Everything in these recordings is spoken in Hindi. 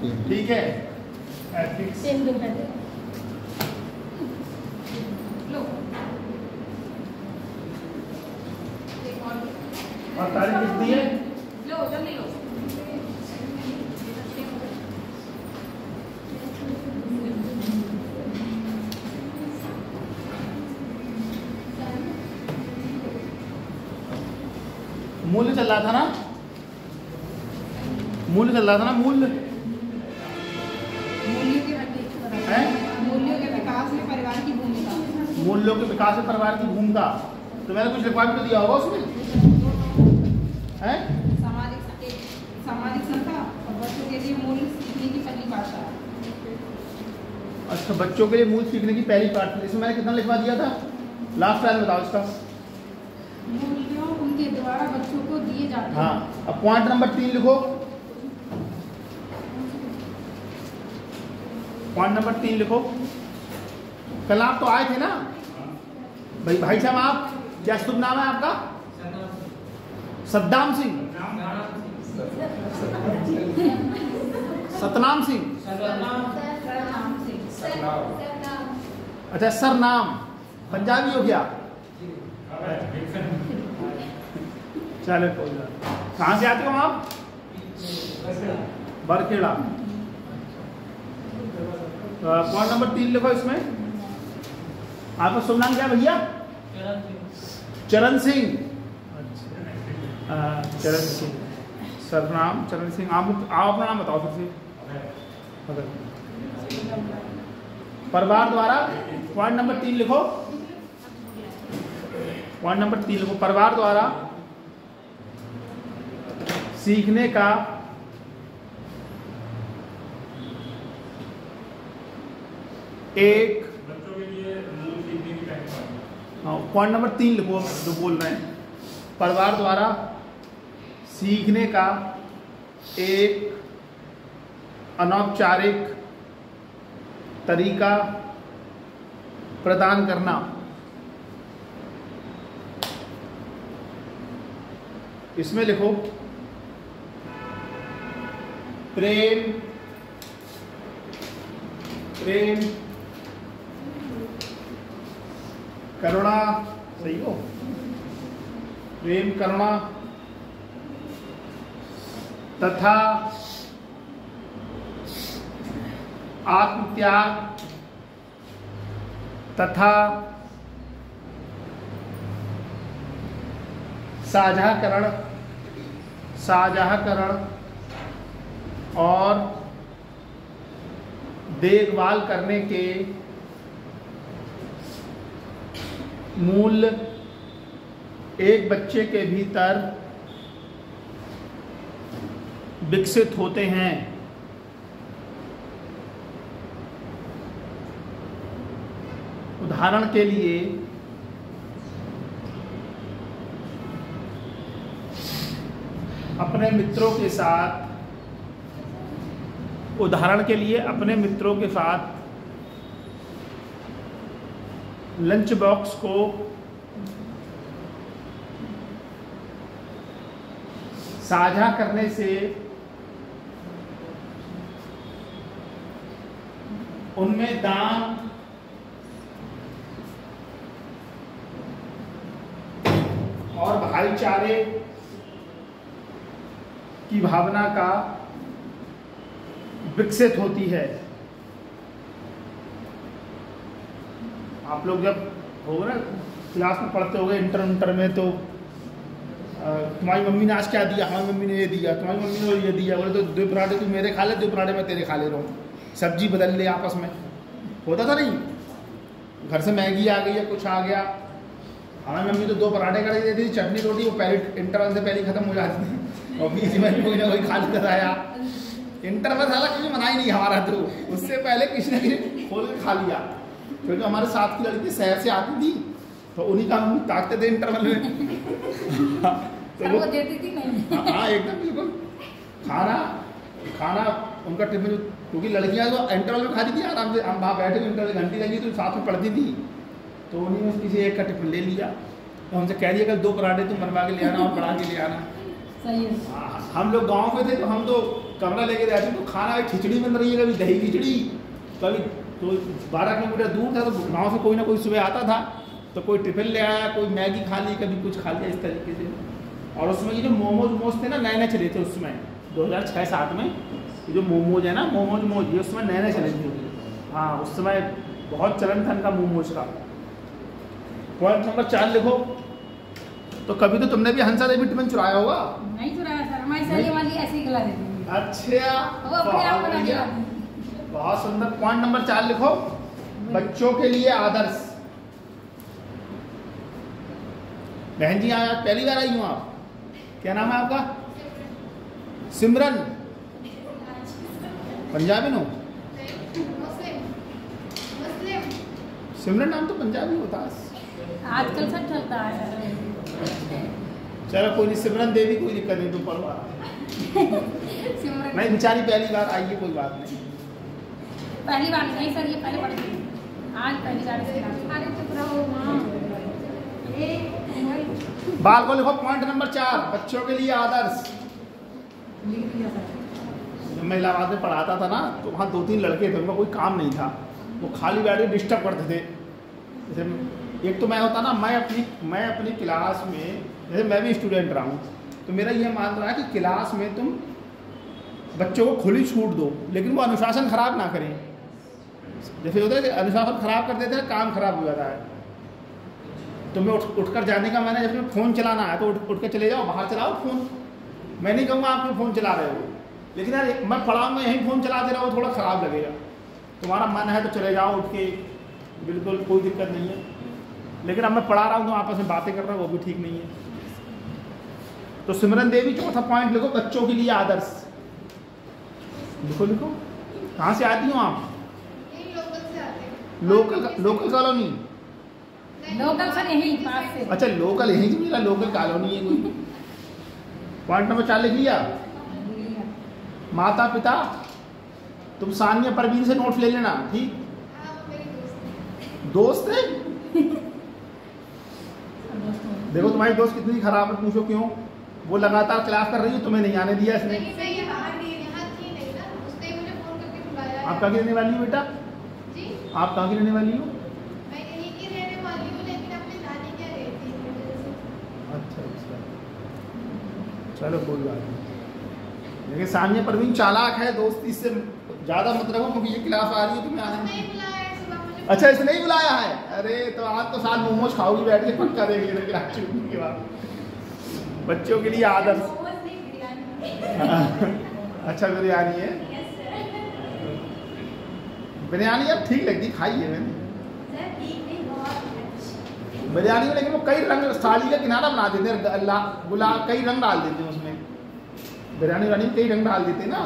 ठीक है। एथिक्स और तारीख कितनी है? लो जल्दी लो। मूल्य चल रहा था ना, मूल्य चल रहा था ना, मूल्य मूल्यों के विकास में परिवार की भूमिका। मूल्यों के विकास में परिवार की भूमिका। तो मैंने कुछ लिखवा भी दिया होगा उसमें, है? सामाजिक संस्था और बच्चों के लिए मूल्य सीखने की पहली भाषा। अच्छा, बच्चों के लिए मूल्य सीखने की पहली पाठ। इसमें मैंने कितना लिखवा दिया था? लास्ट टाइम बताओ इसका। मूल्यों उनके द्वारा बच्चों को दिए जाते हैं। हाँ, अब पॉइंट नंबर 3 लिखो। पॉइंट नंबर 3 लिखो। कल आप तो आए थे ना भाई साहब, आप क्या शुभ नाम है आपका? सद्दाम सिंह, सतनाम सिंह, अच्छा सरनाम पंजाबी हो गया। चलो कोई बात। कहाँ से आते हो आप? बरखेड़ा। पॉइंट नंबर 3 लिखो इसमें। आपका शुभ नाम क्या भैया? चरण सिंह। चरण सिंह, सरनाम चरण सिंह। आप अपना नाम बताओ फिर से। परिवार द्वारा, पॉइंट नंबर 3 लिखो। पॉइंट नंबर 3 लिखो। परिवार द्वारा सीखने का एक, बच्चों के लिए मूल सीखने की पहली बात। हाँ, पॉइंट नंबर 3 लिखो जो बोल रहे हैं। परिवार द्वारा सीखने का एक अनौपचारिक तरीका प्रदान करना। इसमें लिखो प्रेम, प्रेम, करुणा, सही हो? प्रेम, करुणा तथा आत्मत्याग तथा साझाकरण और देखभाल करने के मूल्य एक बच्चे के भीतर विकसित होते हैं। उदाहरण के लिए अपने मित्रों के साथ, उदाहरण के लिए अपने मित्रों के साथ लंच बॉक्स को साझा करने से उनमें दान और भाईचारे की भावना का विकसित होती है। आप लोग जब हो ना क्लास में पढ़ते होगे इंटर में, तो तुम्हारी मम्मी ने आज क्या दिया? हमारी मम्मी ने ये दिया, तुम्हारी मम्मी ने ये दिया। बोले तो 2 पराठे तू मेरे खा ले, 2 पराठे मैं तेरे खा ले रहा हूँ। सब्जी बदल ले आपस में, होता था नहीं? घर से मैगी आ गई या कुछ आ गया, हमारी मम्मी तो 2 पराठे कर देती थी, चटनी रोटी वो पहले इंटरवल से पहले खत्म हो जाती थी और बीच में कोई ना कोई खा लेता था। यार इंटरवल साला किसी मना ही नहीं हमारा, तो उससे पहले किसी ने खोल के खा लिया। क्योंकि हमारे साथ की लड़की शहर से आती थी तो उन्हीं का मुँह ताकते थे इंटरवल में। तो वो देती थी नहीं। हाँ एकदम बिल्कुल। खाना उनका टिफिन, क्योंकि लड़कियां तो इंटरवल में खाती थी आराम से। हम वहाँ बैठे इंटरवल घंटी लगी तो साथ में पढ़ती थी, तो उन्हीं में किसी एक का टिफिन ले लिया। तो हमसे कह दिया कल 2 पराठे तुम बनवा के ले आना और बना के ले आना। सही है। हम लोग गांव में थे तो हम तो कमरा लेके रहती हूँ तो खाना खिचड़ी बन रही है, कभी दही खिचड़ी, कभी तो 12 किलोमीटर दूर था तो गाँव से कोई ना कोई सुबह आता था तो कोई टिफिन ले आया, कोई मैगी खा ली, कभी कुछ खा लिया, इस तरीके से। और उसमें ये जो मोमोज थे ना, नए नए चले थे उसमें 2006-07 में, ये जो मोमोज है ना, मोमोज ये उसमें नए नए चले थे। हाँ, उस समय बहुत चलन था इनका मोमोज का। पॉइंट नंबर 4 लिखो। तो कभी तो तुमने भी हंसा देवी टिफिन चुराया होगा? नहीं चुराया सर, हमारी सहेली वाली ऐसे ही खिला देती है। अच्छा, वो अपने आप बना के लाती है। बहुत सुंदर। पॉइंट नंबर 4 लिखो, बच्चों के लिए आदर्श। बहन जी आज पहली बार आई हूँ आप, क्या नाम है आपका? सिमरन। पंजाबी नो? सिमरन नाम तो पंजाबी होता है आजकल सब चलता है। चलो कोई नहीं, सिमरन देवी कोई दिक्कत नहीं, तुम पढ़वा। सिमरन नहीं बेचारी पहली बार आई है, कोई बात नहीं। पहली बार नहीं सर, ये पहले पढ़ती थी, आज पहली बार इसके अरे चुप रहो मां। बाल को लिखो। पॉइंट नंबर 4, बच्चों के लिए आदर्श। लिख दिया सर। जब मैं इलाहाबाद में पढ़ाता था ना तो वहाँ 2-3 लड़के थे, उनका कोई काम नहीं था, वो खाली बैठ के डिस्टर्ब करते थे। जैसे एक तो मैं होता ना, मैं अपनी क्लास में, जैसे मैं भी स्टूडेंट रहा हूँ, तो मेरा ये मान रहा है कि क्लास में तुम बच्चों को खुली छूट दो, लेकिन वो अनुशासन खराब ना करें। जैसे होता है कि अनुशासन खराब कर देते हैं, काम खराब हो जाता है। तो मैं उठकर जाने का मैंने, जैसे फ़ोन चलाना है तो उठ के चले जाओ, बाहर चलाओ फ़ोन। मैं नहीं कहूँगा आप फ़ोन चला रहे हो, लेकिन यार मैं पढ़ाऊँगा यहीं फ़ोन चलाते रहो, थोड़ा ख़राब लगेगा। तुम्हारा मन है तो चले जाओ उठ के, बिल्कुल कोई दिक्कत नहीं है। लेकिन अब मैं पढ़ा रहा हूँ तो आपस में बातें कर रहा हूँ, वो भी ठीक नहीं है। तो सिमरन देवी, चौथा पॉइंट लिखो, बच्चों के लिए आदर्श। लिखो लिखो। कहाँ से आती हो आप? Local colony. लोकल सर यहीं पास से। अच्छा लोकल, यहीं से मिला, लोकल कॉलोनी है कोई। पॉइंट नंबर 4 लिख लिया। माता पिता, तुम सानिया परवीन से नोट्स ले लेना, ठीक? दोस्त है? देखो तुम्हारी दोस्त कितनी खराब है, पूछो क्यों? वो लगातार क्लास कर रही है, तुम्हें नहीं आने दिया इसने। आप कहाँ की रहने वाली हो बेटा? आप कहाँ की रहने वाली हो? अच्छा अच्छा, चलो कोई बात नहीं। लेकिन सानिया परवीन चालाक है, दोस्ती से ज़्यादा मत रखो, क्योंकि ये क्लास आ रही है तुम्हें आने। अच्छा इसने ही बुलाया है? अरे तो आज तो साथ मोमोज खाओगी बैठ के, पक्का देख लेना क्लास छूटने के बाद। बच्चों के लिए आदर्श। अच्छा बिरयानी है? बिरयानी अब ठीक लगती, खाई है मैंने बिरयानी में, लेकिन वो कई रंग थाली का किनारा बना देते हैं, गुलाब कई रंग डाल देते हैं उसमें। बिरयानी में कई रंग डाल देते हैं ना।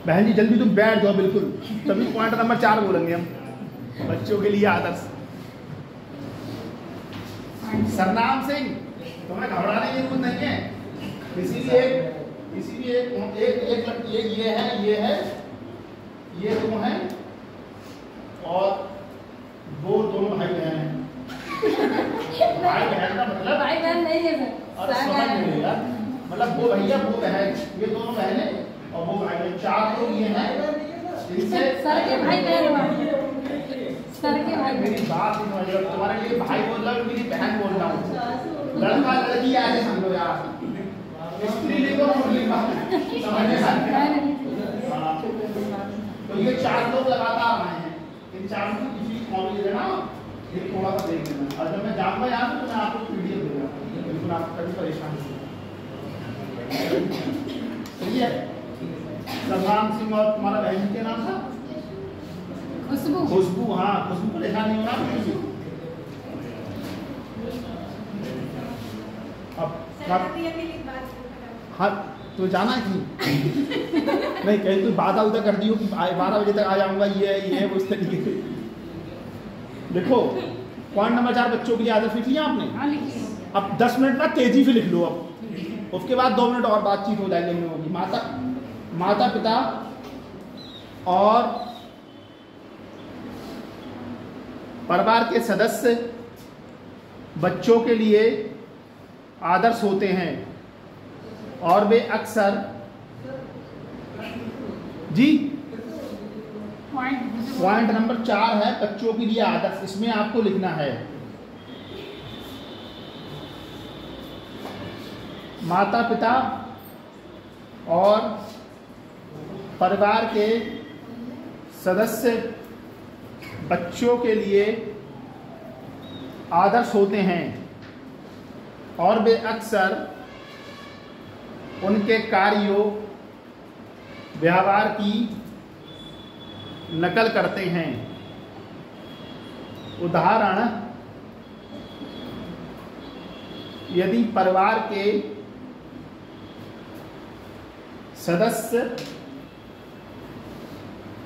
बहन जी जल्दी तुम बैठ जाओ बिल्कुल, तभी पॉइंट नंबर 4 बोलेंगे हम, बच्चों के लिए आदर्श। सरनाम सिंह, तुम्हें घबराने की जरूरत नहीं है। किसी भी एक ये तुम है और दोनों भाई बहन हैं। भाई बहन का मतलब भाई बहन नहीं है सर। अरे समझ नहीं यार, मतलब वो भैया वो बहन, ये दोनों बहनें और वो भाई बहन, 4 लोग ये हैं। सर के भाई बहन हुआ, सर के भाई। मेरी बात नहीं समझ रहे, तुम्हारे लिए भाई बोल रहा हूँ, मेरी बहन बोल रहा हूँ। लड़का लड़की ऐसे समझो यार, स्त्रीलिंग और पुल्लिंग समझने। तो ये 4 लोग लगातार आए हैं, इन 4 की किसी कॉमेडी है ना, ये थोड़ा सा देख लेना। और जब मैं जाऊँगा यहाँ तो मैं आपको पीडीएफ दूंगा, बिल्कुल आप कभी परेशान नहीं। सही है? सरनाम सिंह और तुम्हारा बहन के नाम था? खुशबू। खुशबू, हाँ खुशबू को लिखा नहीं होना। अब हाँ तो जाना कि नहीं, कहीं कोई बाधा उदा कर दी हो कि 12 बजे तक आ जाऊंगा, ये है उस तरीके से। देखो पॉइंट नंबर 4, बच्चों के लिए आदर्श लिख लिया आपने? हाँ लिख लिया। अब 10 मिनट ना तेजी से लिख लो, अब उसके बाद 2 मिनट और बातचीत हो जाएगी हम लोगों की। माता पिता और परिवार के सदस्य बच्चों के लिए आदर्श होते हैं। और वे अक्सर जी पॉइंट नंबर 4 है बच्चों के लिए आदर्श। इसमें आपको लिखना है माता पिता और परिवार के सदस्य बच्चों के लिए आदर्श होते हैं और वे अक्सर उनके कार्यों व्यवहार की नकल करते हैं। उदाहरण, यदि परिवार के सदस्य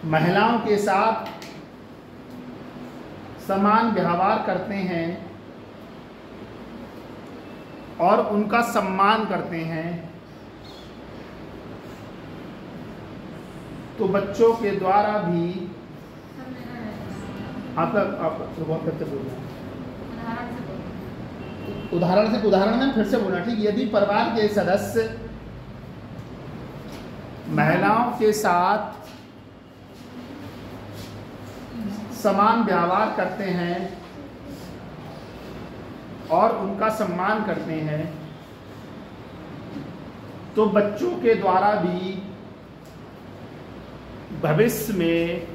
महिलाओं के साथ समान व्यवहार करते हैं और उनका सम्मान करते हैं तो बच्चों के द्वारा भी आप बहुत करते बोल रहे हैं। उदाहरण में फिर से बोलना, ठीक। यदि परिवार के सदस्य महिलाओं के साथ समान व्यवहार करते हैं और उनका सम्मान करते हैं तो बच्चों के द्वारा भी भविष्य में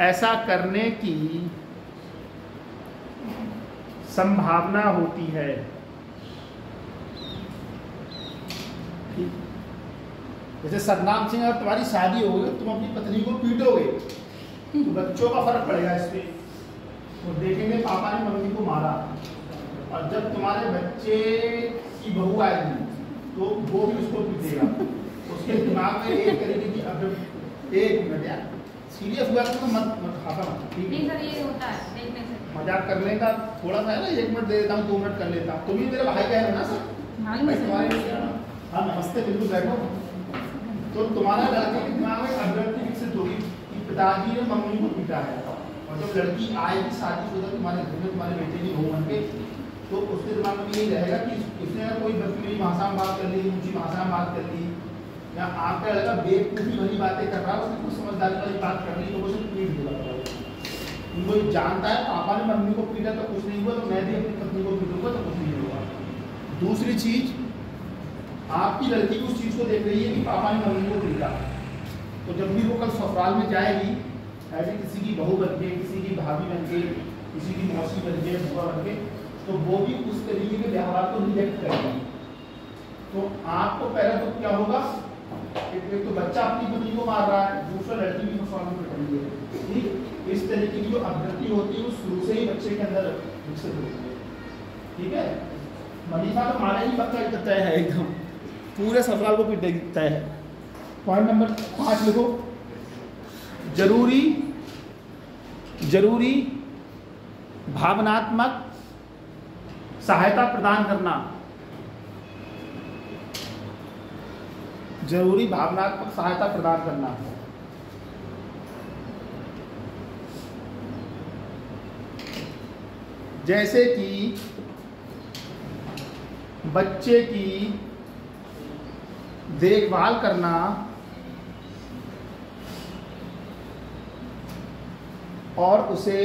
ऐसा करने की संभावना होती है। जैसे सतनाम सिंह, अगर तुम्हारी शादी हो गई, तुम अपनी पत्नी को पीटोगे तो बच्चों का फर्क पड़ेगा इस पे। वो देखेंगे पापा ने मम्मी को मारा, और जब तुम्हारे बच्चे की बहू आएगी तो वो भी उसको पीटेगा। उसके दिमाग में एक तरीके की, अब एक मिनट यार, सीरियस हुआ तो मत खाता मत, ठीक नहीं सर, ये होता है देखने से। मजाक करने का थोड़ा सा है ना, 1 मिनट दे देता हूँ, 2 मिनट कर लेता हूँ। तुम भी मेरे भाई बहन हो ना सर, मालूम है तुम्हारे सर। हाँ नमस्ते, बिल्कुल बैठो। तो तुम्हारा लड़के के दिमाग में अभिव्यक्ति विकसित होगी कि पिताजी ने मम्मी को पीटा है, और जब लड़की आएगी शादीशुदा तुम्हारे घर में, तुम्हारे बेटे की बहू बन के, तो उसके दिमाग में यही रहेगा कि इसने अगर कोई बदतमीजी भाषा में बात कर ली, ऊंची भाषा में बात कर ली, या आपका लड़का बेवकूफ़ी भरी बातें कर रहा है, उसने कुछ समझदारी वाली बात कर ली, तो वो सिर्फ पीट देगा। उनको जानता है पापा ने मम्मी को पीटा तो कुछ नहीं हुआ, तो मैं भी अपनी पत्नी को पीटूंगा तो कुछ नहीं होगा। दूसरी चीज, आपकी लड़की उस चीज को देख रही है कि पापा ने मम्मी को पीटा, तो जब भी वो कल ससुराल में जाएगी, ऐसे किसी की बहू बन के, किसी की भाभी बन के, किसी की मौसी बन के, बुआ बन के, तो वो भी उस तरीके के व्यवहार को रिजेक्ट करेगी। तो आपको पहले तो क्या होगा, एक तो बच्चा अपनी पत्नी को मार रहा है, दूसरा लड़की भी ससुराल में पिट रही है, ठीक। इस तरीके की जो अभिव्यक्ति होती है वो शुरू से ही बच्चे के अंदर विकसित होती है, ठीक है। मनीषा तो मारे ही पक्का तय है, एकदम पूरे ससुराल को पीट तय है। पॉइंट नंबर 5 लिखो, जरूरी भावनात्मक सहायता प्रदान करना। जरूरी भावनात्मक सहायता प्रदान करना, जैसे कि बच्चे की देखभाल करना और उसे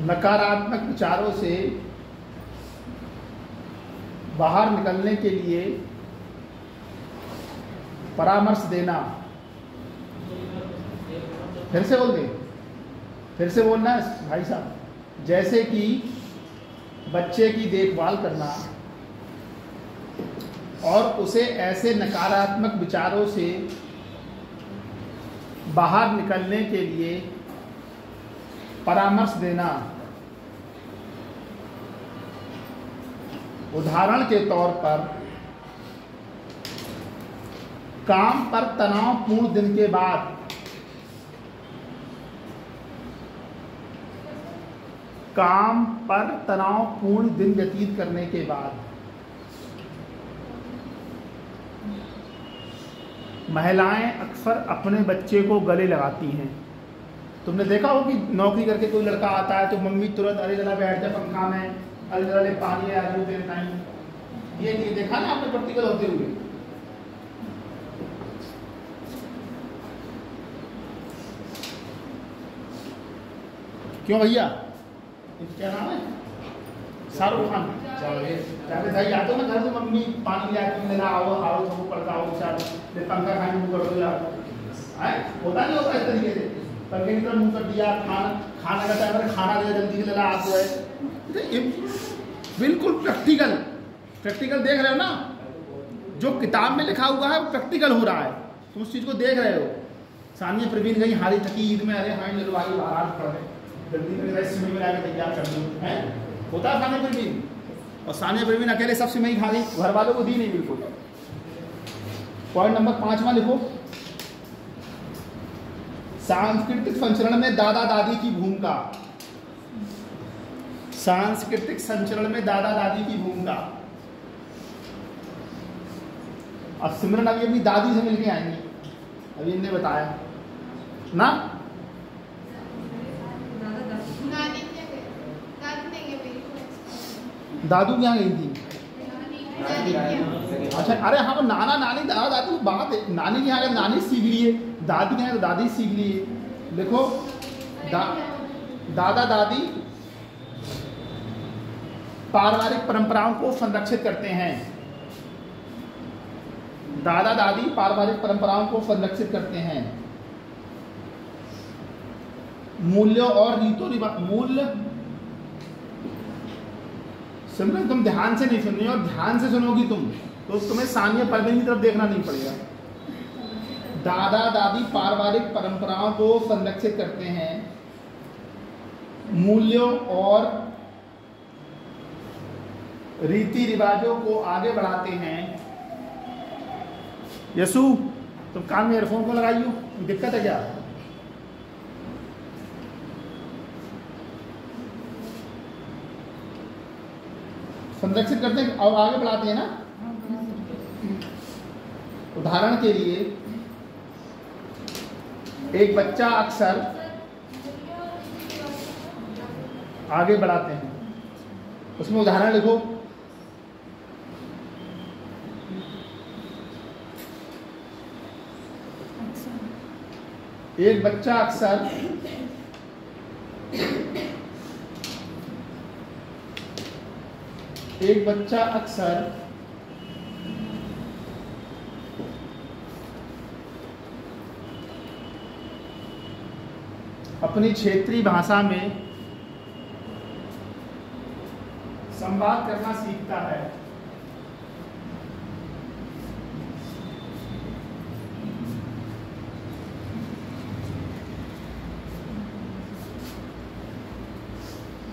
नकारात्मक विचारों से बाहर निकलने के लिए परामर्श देना। फिर से बोल दे, फिर से बोलना है भाई साहब। जैसे कि बच्चे की देखभाल करना और उसे ऐसे नकारात्मक विचारों से बाहर निकलने के लिए परामर्श देना। उदाहरण के तौर पर, काम पर तनावपूर्ण दिन के बाद व्यतीत करने के बाद महिलाएं अक्सर अपने बच्चे को गले लगाती हैं। तुमने देखा हो कि नौकरी करके कोई लड़का आता है तो मम्मी तुरंत, अरे जरा बैठ जा पंखा में, अरे जरा ले पानी आ जाओ तेरे टाइम, ये देखा ना आपने प्रैक्टिकल होते हुए। क्यों भैया, क्या नाम है? शाहरुख खान। जाके भाई आते हो ना घर से, मम्मी पानी ले आती है, आओ आओ सब पड़ता आओ चार पंखा खाने को कर दो यार, होता नहीं होता इस तरीके से। पंखे की तरफ मुंह कर दिया, खाना का टाइम है, खाना दे जल्दी से, आप जो है बिल्कुल प्रैक्टिकल देख रहे हो ना, जो किताब में लिखा हुआ है वो प्रैक्टिकल हो रहा है, तुम उस चीज़ को देख रहे हो। सानिया प्रवीण गई हारी थकी ईद में, अरे हाँ ले लो भाई बाहर पड़ रहे जल्दी में सिमई में लाके तैयार कर दो, है होता है सानिया प्रवीण। और सानिया प्रवीण अकेले सब सिमई खा गई, घर वालों को दी नहीं बिल्कुल। पॉइंट नंबर 5 लिखो, सांस्कृतिक संचरण में दादा दादी की भूमिका। सांस्कृतिक संचरण में दादा दादी की भूमिका। अब सिमरन अभी अपनी दादी से मिलके आएंगी, अभी इनने बताया ना। दादू क्या गई थी? अच्छा, अरे हाँ नाना नानी दादा दादी बात है, नानी के यहाँ अगर नानी सीख लिए, दादी के यहाँ तो दादी सीख लिए। देखो दादा दादी पारिवारिक परंपराओं को संरक्षित करते हैं। दादा दादी पारिवारिक परंपराओं को संरक्षित करते हैं। मूल्यों और रीतों रिवाज, मूल्य सिमरन तुम ध्यान से नहीं सुन रही हो, और ध्यान से सुनोगी तुम तो तुम्हें सानिया प्रवीण की तरफ देखना नहीं पड़ेगा। दादा दादी पारिवारिक परंपराओं को संरक्षित करते हैं, मूल्यों और रीति रिवाजों को आगे बढ़ाते हैं। यसु तुम कान में ईयरफोन को लगाई हो, दिक्कत है क्या? संरक्षित करते हैं और आगे बढ़ाते हैं ना। उदाहरण के लिए एक बच्चा अक्सर आगे बढ़ाते हैं, उसमें उदाहरण लिखो। एक बच्चा अक्सर अपनी क्षेत्रीय भाषा में संवाद करना सीखता है।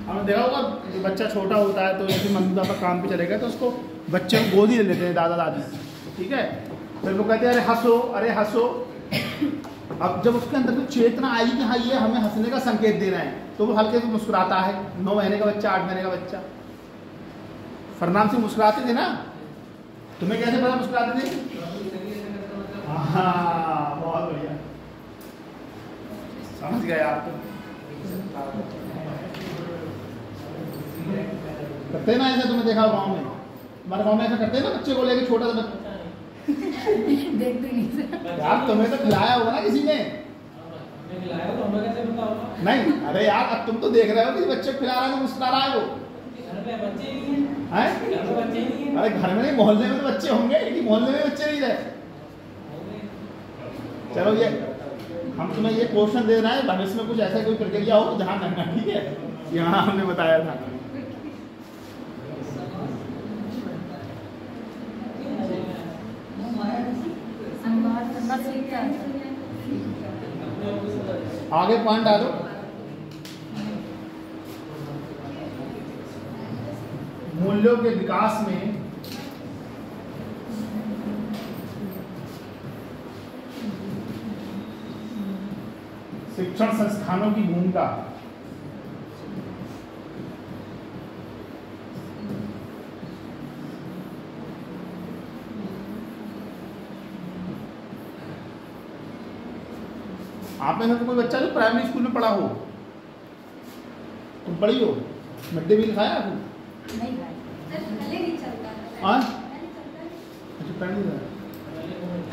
हमने देखा होगा जो बच्चा छोटा होता है तो जैसे मम्मी पापा काम पे चले गए तो उसको बच्चे को गोद ही ले लेते हैं दादा दादी, ठीक है। फिर वो कहते हैं अरे हंसो अरे हंसो। अब जब उसके अंदर कोई चेतना आई कि हाँ ये हमें हंसने का संकेत दे रहे हैं तो वो हल्के से मुस्कुराता है। 9 महीने का बच्चा, 8 महीने का बच्चा फरनाम से मुस्कुराते थे ना, तुम्हें कैसे पता मुस्कुराते थे? हाँ बहुत बढ़िया, समझ गए आप। करते ना ऐसा, तुम्हें देखा गाँव में, हमारे गाँव में ऐसा करते हैं ना, बच्चे को लेके छोटा सा बच्चा देखते नहीं यार, तुम्हें तो खिलाया होगा ना किसी ने? खिलाया तो हमें कैसे पता होगा? नहीं अरे यार, अब तुम तो देख रहे हो कि बच्चे को खिला रहा है तो मुस्कुरा रहा है वो। घर में बच्चे ही नहीं हैं? घर में बच्चे ही नहीं है। अरे घर में नहीं, मोहल्ले में तो बच्चे होंगे, लेकिन मोहल्ले में बच्चे नहीं रहे। चलो ये हम तुम्हें ये क्वेश्चन दे रहे हैं, भविष्य में कुछ ऐसा कोई प्रक्रिया हो तो ध्यान रखना, ठीक है। यहाँ हमने बताया था। आगे पॉइंट डालो। मूल्यों के विकास में शिक्षण संस्थानों की भूमिका। आप में से तो कोई बच्चा जो प्राइमरी स्कूल में पढ़ा हो, तुम पढ़ी हो, मिड डे मील खाया आपने? नहीं भाई, नहीं चलता है। हाँ अच्छा प्राइमरी।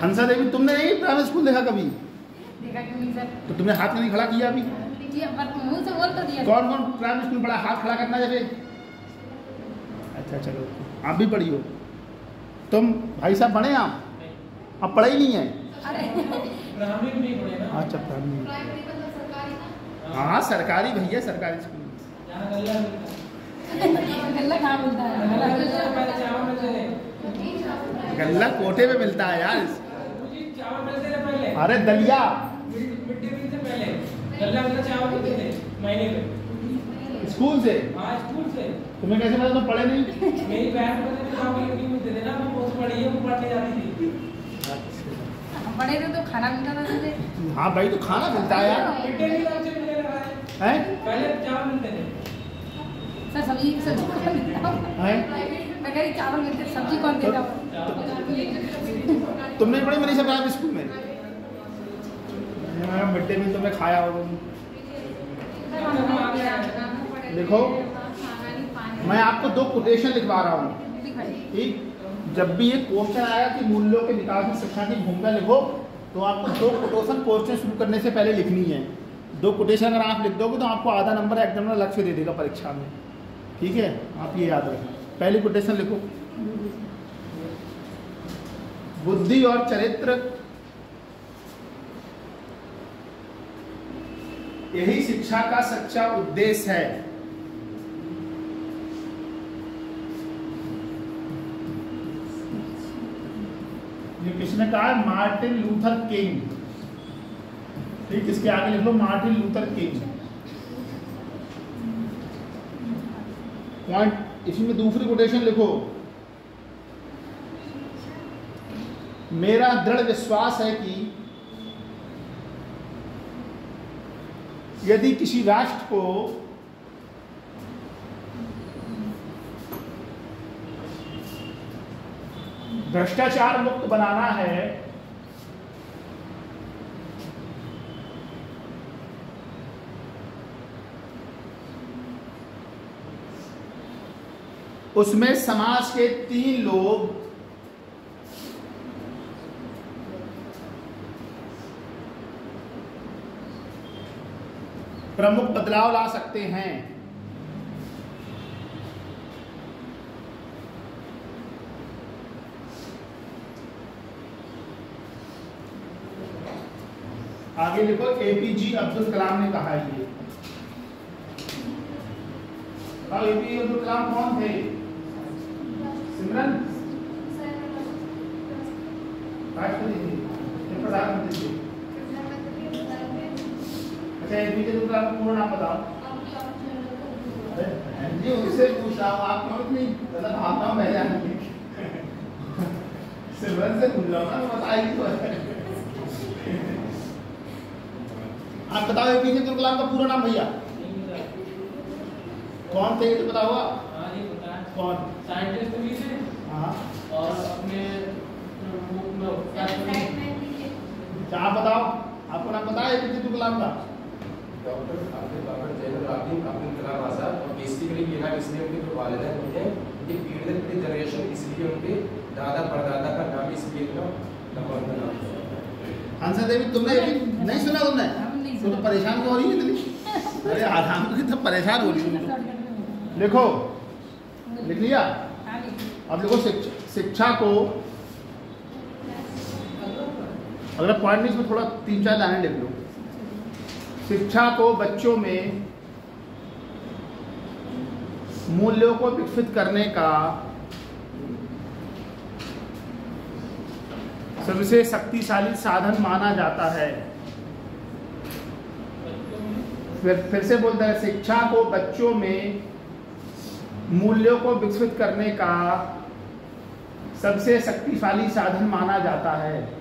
हंसा देवी तुमने नहीं प्राइमरी स्कूल देखा कभी? देखा क्यों नहीं सर? तो तुमने हाथ नहीं खड़ा किया अभी? किया पर मुंह से बोल तो दिया। कौन कौन प्राइमरी स्कूल पढ़ा? हाथ खड़ा करना जैसे। अच्छा चलो आप भी पढ़ी हो। तुम भाई साहब पढ़े आप? आप पढ़े ही नहीं है? अरे प्राइमरी भी नहीं पढ़े ना। अच्छा प्राइमरी। हाँ सरकारी भैया, सरकारी स्कूल। जहाँ गल्ला मिलता है। गल्ला कहाँ मिलता है? पहले चावल मिलते थे। गल्ला कोटे में मिलता है यार। मुझे चावल मिलते थे पहले। अरे दलिया मिड डे मील से पहले गल्ला मिलता चावल मिलते थे महीने में। स्कूल से? हाँ स्कूल से। तुम्हें कैसे पता? तुम पढ़े नहीं? मेरी बहन को तो चावल नहीं मिलते थे ना, वो बहुत पढ़ी है, वो पढ़ने जाती थी। हम पढ़े थे तो खाना मिलता था तुझे। हाँ भाई तो खाना मिलता है यार। मिड डे मील हमसे मिलने लगा है। हैं? पहले चावल मिलते थे। सर सब्जी कौन देता? हैं? मैं कह रही चावल मिलते, सब्जी कौन देता? तुमने पढ़ी मेरी सरकारी स्कूल में? मिड डे मील तुमने खाया हो? देखो मैं आपको 2 कोटेशन लिखवा रहा हूँ, ठीक? जब भी ये क्वेश्चन आया कि मूल्यों के विकास में शिक्षा की भूमिका लिखो, तो आपको 2 कोटेशन क्वेश्चन शुरू करने से पहले लिखनी है। 2 कोटेशन अगर आप लिख दोगे तो आपको आधा नंबर एग्जामिनर अलग से दे देगा परीक्षा में, ठीक है? आप ये याद रखें। पहली कोटेशन लिखो, बुद्धि और चरित्र यही शिक्षा का सच्चा उद्देश्य है। ये किसने कहा है? Martin Luther king. ठीक, इसके आगे लिख लो मार्टिन लूथर किंग। पॉइंट इसमें दूसरी कोटेशन लिखो, मेरा दृढ़ विश्वास है कि यदि किसी राष्ट्र को भ्रष्टाचार मुक्त बनाना है उसमें समाज के 3 लोग प्रमुख बदलाव ला सकते हैं। आगे लिखो, एपीजे अब्दुल कलाम ने कहा है ये। एपीजे अब्दुल कलाम कौन थे? सिमरन राष्ट्रपति थे, प्रधानमंत्री थे। अच्छा एपीजे अब्दुल कलाम पूरा नाम बताओ। जी उससे पूछ रहा हूँ, आप क्यों इतनी गलत भावना में जाएंगे? सिमरन से पूछ रहा हूँ ना, बताएगी तो। आप बताओ एपीजे अब्दुल कलाम का पूरा नाम भैया कौन थे? ये बताओ। हाँ ये पता है। कौन? साइंटिस्ट भी थे। हाँ और अपने क्या बताओ, आपको नाम पता है एपीजे अब्दुल कलाम का? डॉक्टर अब्दुल कलाम आजाद। और बेसिकली ये नाम इसलिए उनके जो वालिदैन होते हैं, उनकी पीढ़ी दर पीढ़ी जनरेशन, इसलिए उनके दादा परदादा का नाम इसलिए उनका नाम। हंसा देवी तुमने नहीं सुना? तुमने तो परेशान हो रही है इतनी? अरे आराम से कितना परेशान हो रही है। लिखो, लिख लिया? अब लिखो शिक्षा को, अगर पॉइंट नहीं इसमें थोड़ा 3-4 लाइनें लिख लो। शिक्षा को बच्चों में मूल्यों को विकसित करने का सबसे शक्तिशाली साधन माना जाता है। फिर से बोलता है, शिक्षा को बच्चों में मूल्यों को विकसित करने का सबसे शक्तिशाली साधन माना जाता है।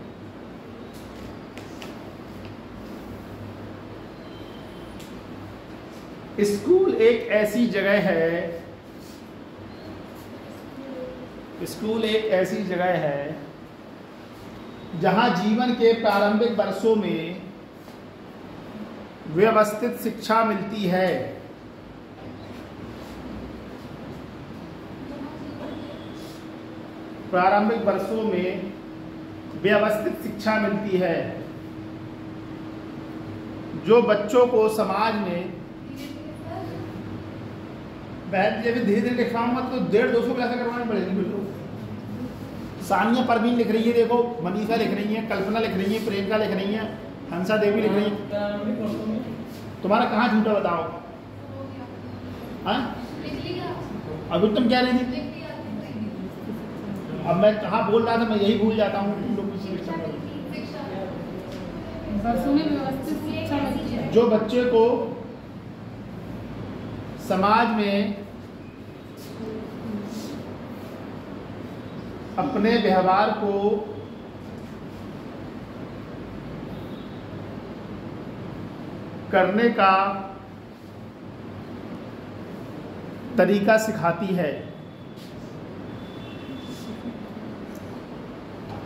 स्कूल एक ऐसी जगह है, स्कूल एक ऐसी जगह है जहां जीवन के प्रारंभिक वर्षों में व्यवस्थित शिक्षा मिलती है। प्रारंभिक वर्षों में व्यवस्थित शिक्षा मिलती है जो बच्चों को समाज में धीरे धीरे लिख रहा हूँ मत तो 150-200 क्लासें करवानी पड़ेगी बिल्कुल। सानिया परवीन लिख रही है, देखो मनीषा लिख रही है, कल्पना लिख रही है, प्रियंका लिख रही है, हंसा देवी लिख रही है। तुम्हारा कहाँ झूठा बताओ? हाँ अभी तुम क्या रही थी? अब मैं कहाँ बोल रहा था, मैं यही भूल जाता हूँ। तुम लोग जो बच्चे को समाज में अपने व्यवहार को करने का तरीका सिखाती है।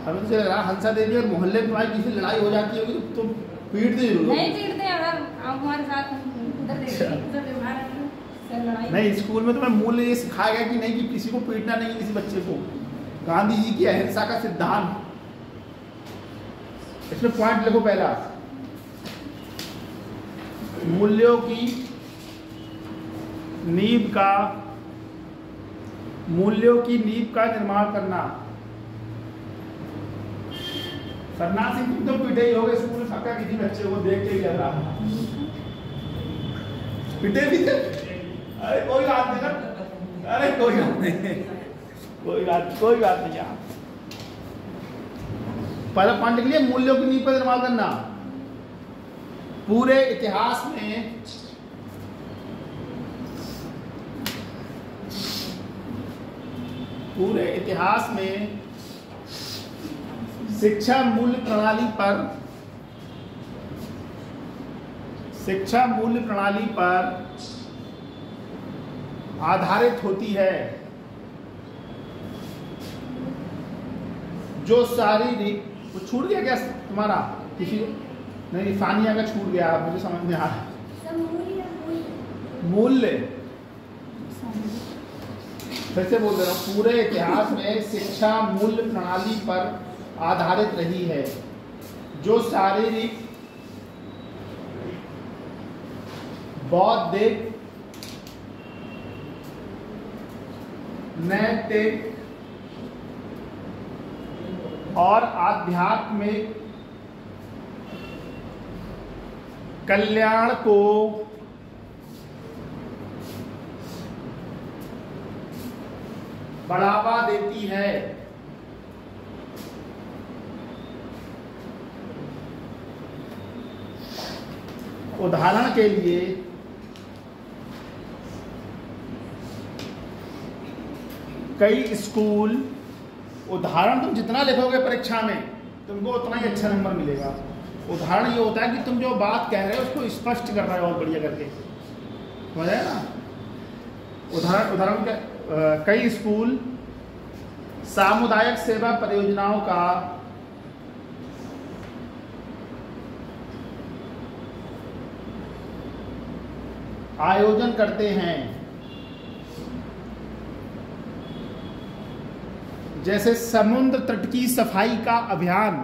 हमें तो लग रहा हंसा देवी और मोहल्ले में तुम्हारी किसी लड़ाई हो जाती होगी तो तुम पीटते जरूर। नहीं पीटते, अगर आप हमारे साथ उधर नहीं, स्कूल में तुम्हें मूल्य ये सिखाया गया कि नहीं कि किसी को पीटना नहीं है, किसी बच्चे को। गांधी जी की अहिंसा का सिद्धांत, इसमें पॉइंट लिखो पहला, मूल्यों की नींव का निर्माण करना। सरनाथ सिंह तुम तो पीटे ही होगे स्कूल में, सबका किसी बच्चे को देख के ही लग रहा पीटे भी थे। अरे कोई बात नहीं, अरे कोई बात नहीं, कोई बात नहीं यार। पहला पॉइंट के लिए मूल्यों की नींव पर निर्माण करना। पूरे इतिहास में शिक्षा मूल्य प्रणाली पर आधारित होती है जो शारीरिक। छूट गया क्या तुम्हारा? किसी नहीं, सानिया का छूट गया, मुझे समझ में आ रहा। मूल्य फिर से बोल दे रहा हूँ, पूरे इतिहास में शिक्षा मूल्य प्रणाली पर आधारित रही है जो शारीरिक, बौद्धिक, नैतिक और आध्यात्मिक कल्याण को बढ़ावा देती है। उदाहरण के लिए कई स्कूल, उदाहरण तुम जितना लिखोगे परीक्षा में तुमको उतना ही अच्छा नंबर मिलेगा। उदाहरण ये होता है कि तुम जो बात कह रहे हो उसको स्पष्ट कर रहे हो और बढ़िया करके, समझ आया ना? उदाहरण के कई स्कूल सामुदायिक सेवा परियोजनाओं का आयोजन करते हैं, जैसे समुद्र तट की सफाई का अभियान।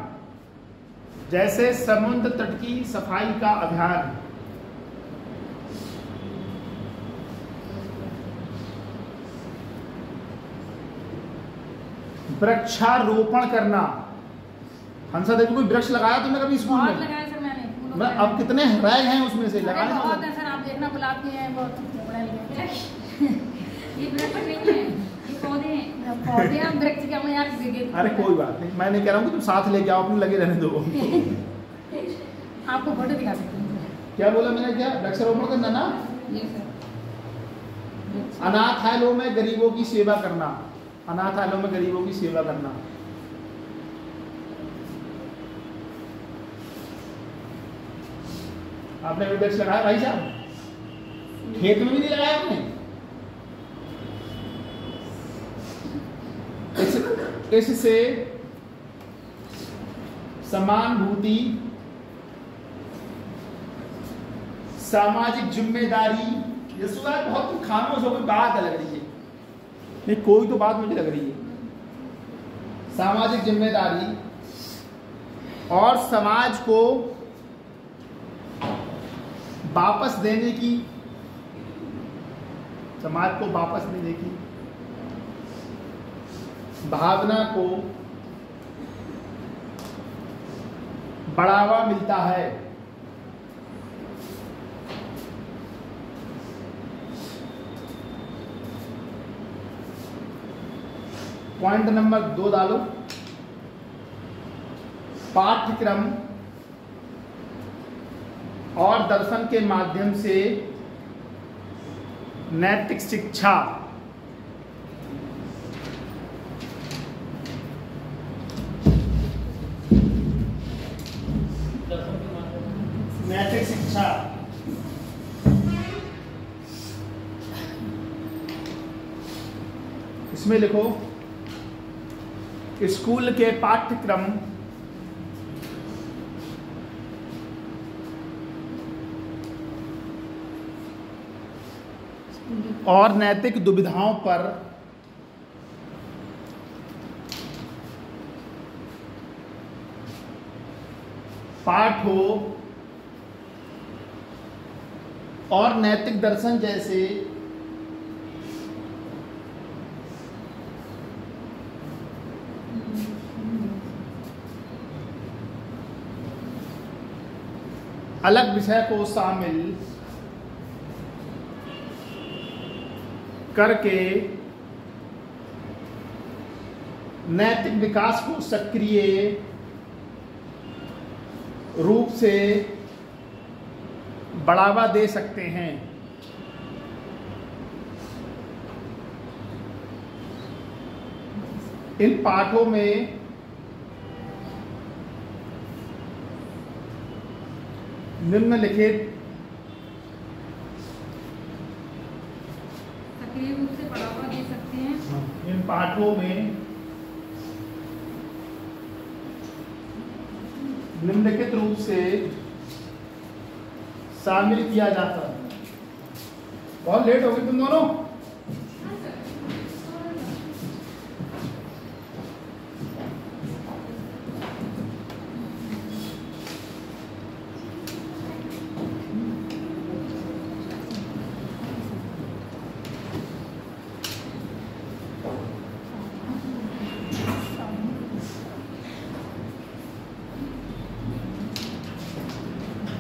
वृक्षारोपण करना। हंसा देवी कोई वृक्ष लगाया तुमने कभी स्कूल में? लगाया सर मैंने। मैं अब कितने रह हैं उसमें से लगाने? बहुत है सर, आप देखना गुलाब के हैं बहुत बड़ा। ये वृक्ष नहीं है, ये पौधे हैं। पौधे हम वृक्ष क्या मैं यार दे। अरे कोई बात नहीं, मैं नहीं कह रहा हूँ कि तुम साथ लेके आओ, अपने लगे रहने दो। आपको फोटो दिखा सकते हैं। क्या बोला मैंने? क्या वृक्षारोपण करना ना? ये सर। अनाथालयों में गरीबों की सेवा करना। अनाथालयों में गरीबों की सेवा करना। आपने भी वृक्ष लगाया भाई साहब? खेत में भी नहीं लगाया आपने? इससे समानुभूति, सामाजिक जिम्मेदारी, ये सुना बहुत खामोश हो गई, बात लग रही है। नहीं कोई तो बात मुझे लग रही है। सामाजिक जिम्मेदारी और समाज को वापस देने की, समाज को वापस देने की भावना को बढ़ावा मिलता है। पॉइंट नंबर 2 डालो। पाठ्यक्रम और दर्शन के माध्यम से नैतिक शिक्षा नैतिक शिक्षा इसमें लिखो स्कूल के पाठ्यक्रम और नैतिक दुविधाओं पर पाठ हो और नैतिक दर्शन जैसे अलग विषय को शामिल करके नैतिक विकास को सक्रिय रूप से बढ़ावा दे सकते हैं। इन पाठों में निम्नलिखित सक्रिय रूप से बढ़ावा दे सकते हैं। इन पाठों में निम्नलिखित रूप से शामिल किया जाता है। बहुत लेट हो गई तुम दोनों।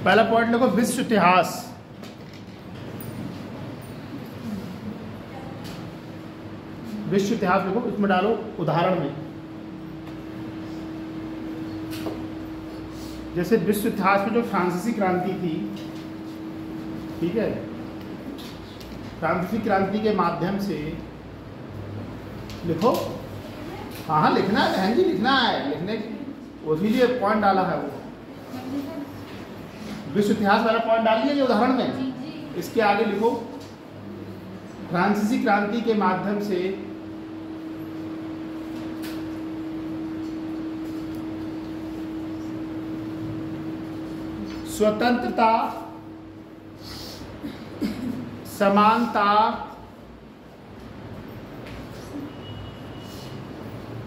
पहला पॉइंट लिखो विश्व इतिहास। विश्व इतिहास लिखो, इसमें डालो उदाहरण में। जैसे विश्व इतिहास में जो फ्रांसीसी क्रांति थी, ठीक है, फ्रांसीसी क्रांति के माध्यम से लिखो। हाँ हाँ लिखना है बहन जी, लिखना है, लिखने उसी लिए पॉइंट डाला है वो। विश्व इतिहास वाला पॉइंट डाल दिया उदाहरण में। इसके आगे लिखो फ्रांसीसी क्रांति के माध्यम से स्वतंत्रता, समानता,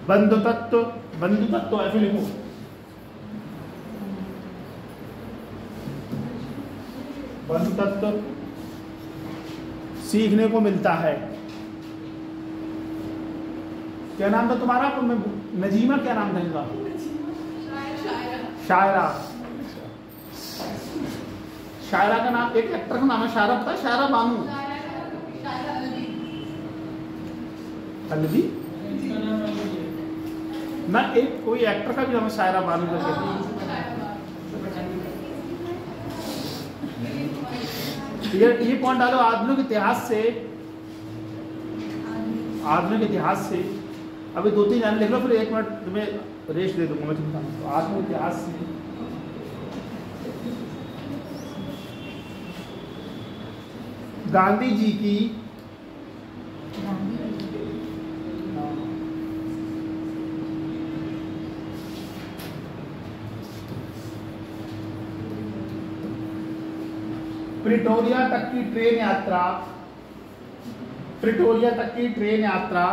बंधुत्व ऐसे लिखो। बंधुत्व सीखने को मिलता है। क्या नाम था तुम्हारा? नजीमा, क्या नाम था इनका? शायरा। शायरा का नाम, एक एक्टर का नाम है शायरा, पता है? शायरा बानू अलवी ना, एक कोई एक्टर का भी नाम है शायरा बानू करके। ये पॉइंट डालो। आधुनिक इतिहास से अभी 2-3 लाइन लिख लो, फिर 1 मिनट तुम्हें रेस्ट दे दूंगा मैं तुम्हें। तो आधुनिक इतिहास से गांधी जी की प्रिटोरिया तक की ट्रेन यात्रा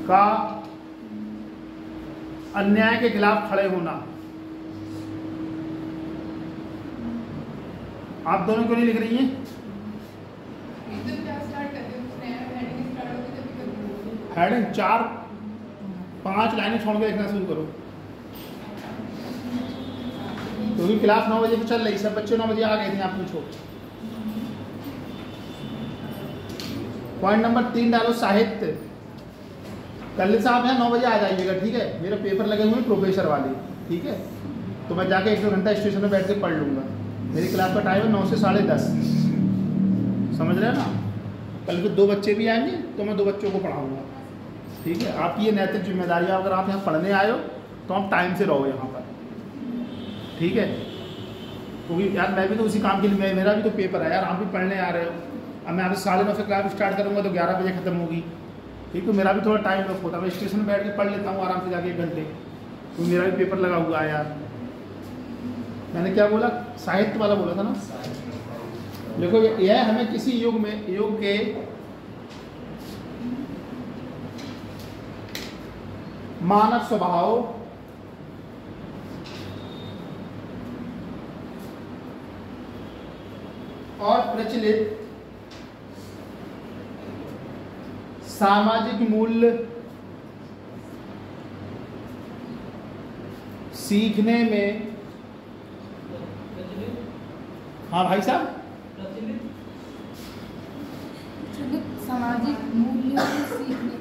का अन्याय के खिलाफ खड़े होना। आप दोनों क्यों नहीं लिख रही हैं? हेडिंग 4-5 लाइनें छोड़ के लिखना शुरू करो, क्योंकि क्लास 9 बजे की चल रही, सब बच्चे 9 बजे आ गए थे। आप पूछो। पॉइंट नंबर 3 डालो साहित्य। कल साहब यहाँ 9 बजे आ जाइएगा, ठीक है? मेरे पेपर लगे हुए हैं प्रोफेसर वाले, ठीक है? तो मैं जाके 1-2 घंटा स्टेशन में बैठ के पढ़ लूँगा। मेरी क्लास का टाइम है 9 से 10:30, समझ रहे हैं ना? कल फिर 2 बच्चे भी आएंगे तो मैं 2 बच्चों को पढ़ाऊँगा, ठीक है? आपकी ये नैतिक जिम्मेदारी है। अगर आप यहाँ पढ़ने आए हो तो आप टाइम से रहो यहाँ पर, ठीक है? क्योंकि यार मैं भी तो उसी काम के लिए, मेरा भी तो पेपर है यार, आप भी पढ़ने आ रहे हो। अब मैं आपसे 9:30 से क्लास स्टार्ट करूँगा तो 11 बजे ख़त्म होगी, ठीक है? मेरा भी थोड़ा टाइम रख होता है, मैं स्टेशन में बैठ के पढ़ लेता हूँ आराम से जाके 1 घंटे, क्योंकि मेरा भी पेपर लगा हुआ है यार। मैंने क्या बोला? साहित्य वाला बोला था ना। देखो यह हमें किसी युग के मानव स्वभाव और प्रचलित सामाजिक मूल्य सीखने में, हाँ भाई साहब, सामाजिक मूल्यों को सीखने।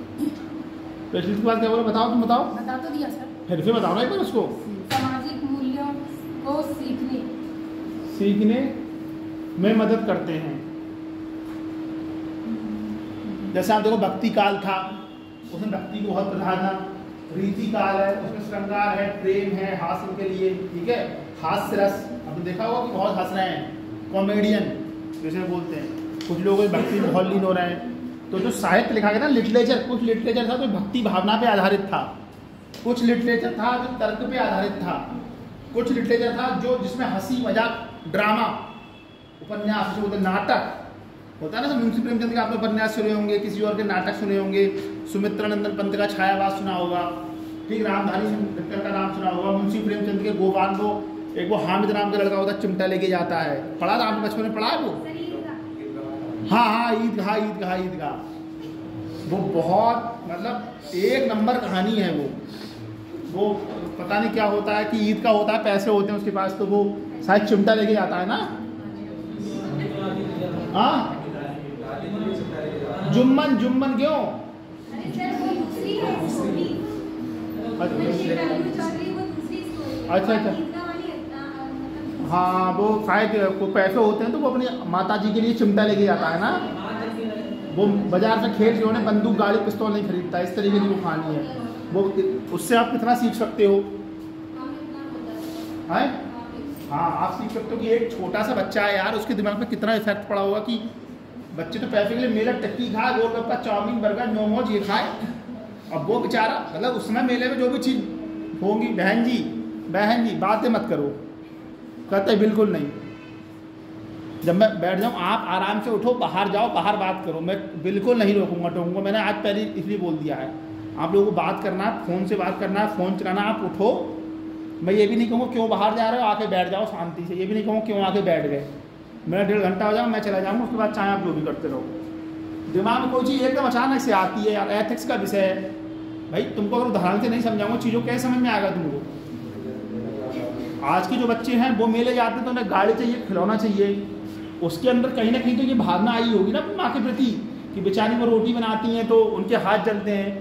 प्रचलित के बाद क्या बोला? बताओ, तुम बताओ। बता तो दिया सर। फिर से बताओ ना एक बार उसको। सामाजिक मूल्यों को सीखने में मदद करते हैं। जैसे आप देखो भक्ति काल था, उसमें भक्ति को बहुत प्राधान्य, रीति काल है उसमें श्रृंगार है, प्रेम है हास्य के लिए, ठीक है? हास्य रस, आपने देखा होगा कि बहुत हंस रहे हैं, कॉमेडियन जैसे बोलते हैं। कुछ लोग भक्ति में बहुत लीन हो रहे हैं। तो जो साहित्य लिखा गया ना, लिटरेचर, कुछ लिटरेचर था जो भक्ति भावना पे आधारित था, कुछ लिटरेचर था जो तर्क पे आधारित था, कुछ लिटरेचर था जो जिसमें हंसी मजाक, ड्रामा, उपन्यास जो होते, नाटक होता है ना। मुंशी प्रेमचंद के आपने उपन्यास सुने होंगे, किसी और के नाटक सुने होंगे, सुमित्रानंदन पंत का छायावास सुना होगा, ठीक? रामधारी सिंह का नाम सुना होगा। मुंशी प्रेमचंद के गोवान को एक वो हामिद नाम का लड़का होता है, चिमटा लेके जाता है, पढ़ा था आपने बचपन में? पढ़ा है वो? हाँ, ईदगाह। वो बहुत मतलब 1 नंबर कहानी है वो पता नहीं क्या होता है कि ईद का होता है, पैसे होते हैं उसके पास, तो वो शायद चिमटा लेके जाता है ना। हाँ, जुम्मन क्यों? अच्छा। हाँ, वो शायद को पैसे होते हैं तो वो अपनी माता जी के लिए चिमटा लेके जाता है ना। वो बाजार से खेल जो है बंदूक, गाड़ी, पिस्तौल नहीं खरीदता, इस तरीके की वो कहानी है वो। उससे आप कितना सीख सकते हो? हाँ, आप सीख सकते हो कि एक छोटा सा बच्चा है यार, उसके दिमाग में कितना इफेक्ट पड़ा होगा कि बच्चे तो पैसे के लिए मेला टिक्की खाए, गोलगप्पा, चाउमीन, बर्गर, मोमोज ये खाए। अब वो बेचारा मतलब उस समय मेले में जो भी चीज़ होंगी, बहन जी बातें मत करो, कहते बिल्कुल नहीं। जब मैं बैठ जाऊँ, आप आराम से उठो, बाहर जाओ, बाहर बात करो, मैं बिल्कुल नहीं टोकूंगा। मैंने आज पहले इसलिए बोल दिया है, आप लोगों को बात करना है, फ़ोन से बात करना है, फ़ोन चलाना, आप उठो। मैं ये भी नहीं कहूँगा क्यों बाहर जा रहे हो, आके बैठ जाओ शांति से, ये भी नहीं कहूँगा क्यों आके बैठ गए। मेरा 1.5 घंटा हो जाओ, मैं चला जाऊँगा, उसके बाद चाहे आप जो भी करते रहो। दिमाग में कोई चीज़ एकदम अचानक से आती है यार, एथिक्स का विषय है भाई, तुमको अगर उदाहरण से नहीं समझाऊंगा चीज़ों कैसे समझ में आएगा तुमको? आज के जो बच्चे हैं वो मेले जाते हैं तो उन्हें गाड़ी चाहिए, खिलौना चाहिए, उसके अंदर कहीं ना कहीं तो ये भावना आई होगी ना अपनी माँ के प्रति कि बेचारी वो रोटी बनाती हैं तो उनके हाथ जलते हैं,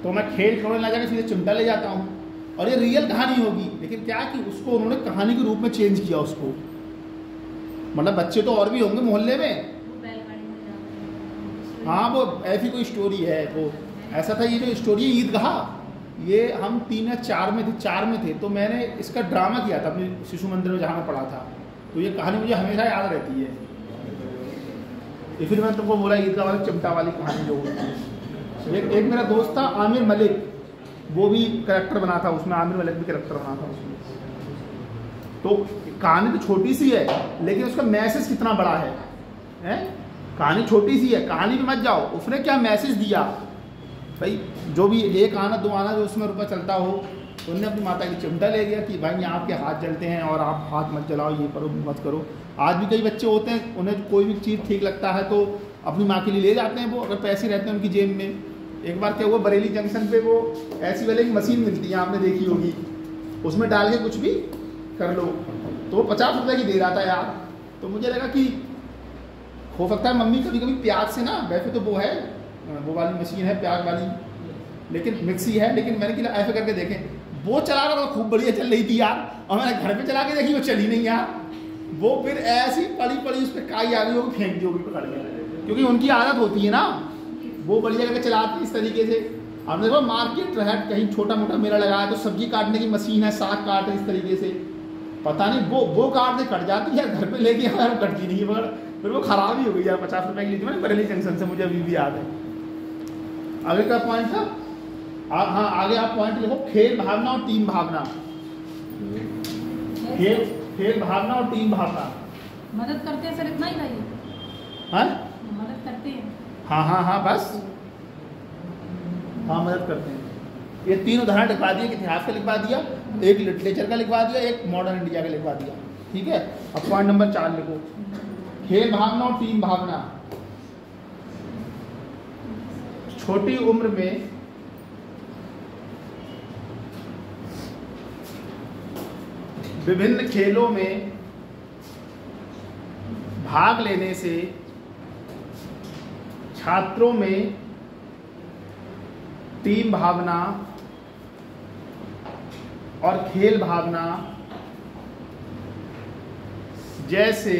तो मैं खेल खिलौने ला जाकर सीधे चिमटा ले जाता हूँ। और ये रियल कहानी होगी, लेकिन क्या कि उसको उन्होंने कहानी के रूप में चेंज किया उसको। मतलब बच्चे तो और भी होंगे मोहल्ले में, हाँ वो ऐसी कोई स्टोरी है। वो ऐसा था, ये जो स्टोरी है ईदगाह, ये हम 3 या 4 में थे तो मैंने इसका ड्रामा किया था अपने शिशु मंदिर में जहाँ मैं पढ़ा था। तो ये कहानी मुझे हमेशा याद रहती है, फिर मैंने तुमको बोला ईदगाह वाली चिमटा वाली कहानी जो होती है। एक मेरा दोस्त था आमिर मलिक, वो भी कैरेक्टर बना था उसमें, आमिर मलिक भी कैरेक्टर बना था उसमें। तो कहानी तो छोटी सी है लेकिन उसका मैसेज कितना बड़ा है? कहानी छोटी सी है, कहानी में मत जाओ, उसने क्या मैसेज दिया भाई जो भी 1 आना 2 आना जो उसमें रुपया चलता हो, तो उन्होंने अपनी माता की चिमटा ले लिया कि भाई यहाँ आपके हाथ जलते हैं और आप हाथ मत जलाओ, ये करो मत करो। आज भी कई बच्चे होते हैं, उन्हें कोई भी चीज़ ठीक लगता है तो अपनी माँ के लिए ले जाते हैं वो, अगर पैसे रहते हैं उनकी जेब में। एक बार क्या हुआ, बरेली जंक्शन पे वो ऐसी वाली एक मशीन मिलती है, आपने देखी होगी, उसमें डाल के कुछ भी कर लो, तो वो 50 रुपये की दे रहा था यार। तो मुझे लगा कि हो सकता है मम्मी कभी कभी प्याज से ना, वैसे तो वो है वो वाली मशीन है प्याज वाली, लेकिन मिक्सी है, लेकिन मैंने कि ऐसे करके देखें, वो चला रहा था खूब बढ़िया चल रही थी यार, और मैंने घर पे चला के देखी वो चली नहीं यार, वो फिर ऐसी पड़ी पड़ी उस पर काई आ गई होगी, फेंक दी होगी पकड़ के, क्योंकि उनकी आदत होती है ना, वो बढ़िया करके चलाते इस तरीके से। आपने देखो मार्केट है, कहीं छोटा मोटा मेला लगाया तो सब्जी काटने की मशीन है, साग काट इस तरीके से, पता नहीं वो काटने कट जाती है, घर पे लेके यार कटती नहीं है, मगर फिर वो खराब ही हो गई यार। 50 रुपये की ली थी मैंने बरेली जंक्शन से, मुझे अभी भी याद है। आगे का पॉइंट था, हाँ आगे आप पॉइंट लिखो, खेल भावना और टीम भावना। खेल भावना और टीम भावना मदद करते हैं सर, इतना ही था ये। हाँ मदद करते हैं, हाँ बस, हाँ मदद करते हैं। ये 3 उदाहरण लिखवा दिए, इतिहास का लिखवा दिया, एक लिटरेचर का लिखवा दिया, एक मॉडर्न इंडिया का लिखवा दिया, ठीक है। अब पॉइंट नंबर 4 लिखो, खेल भावना और टीम भावना। छोटी उम्र में विभिन्न खेलों में भाग लेने से छात्रों में टीम भावना और खेल भावना जैसे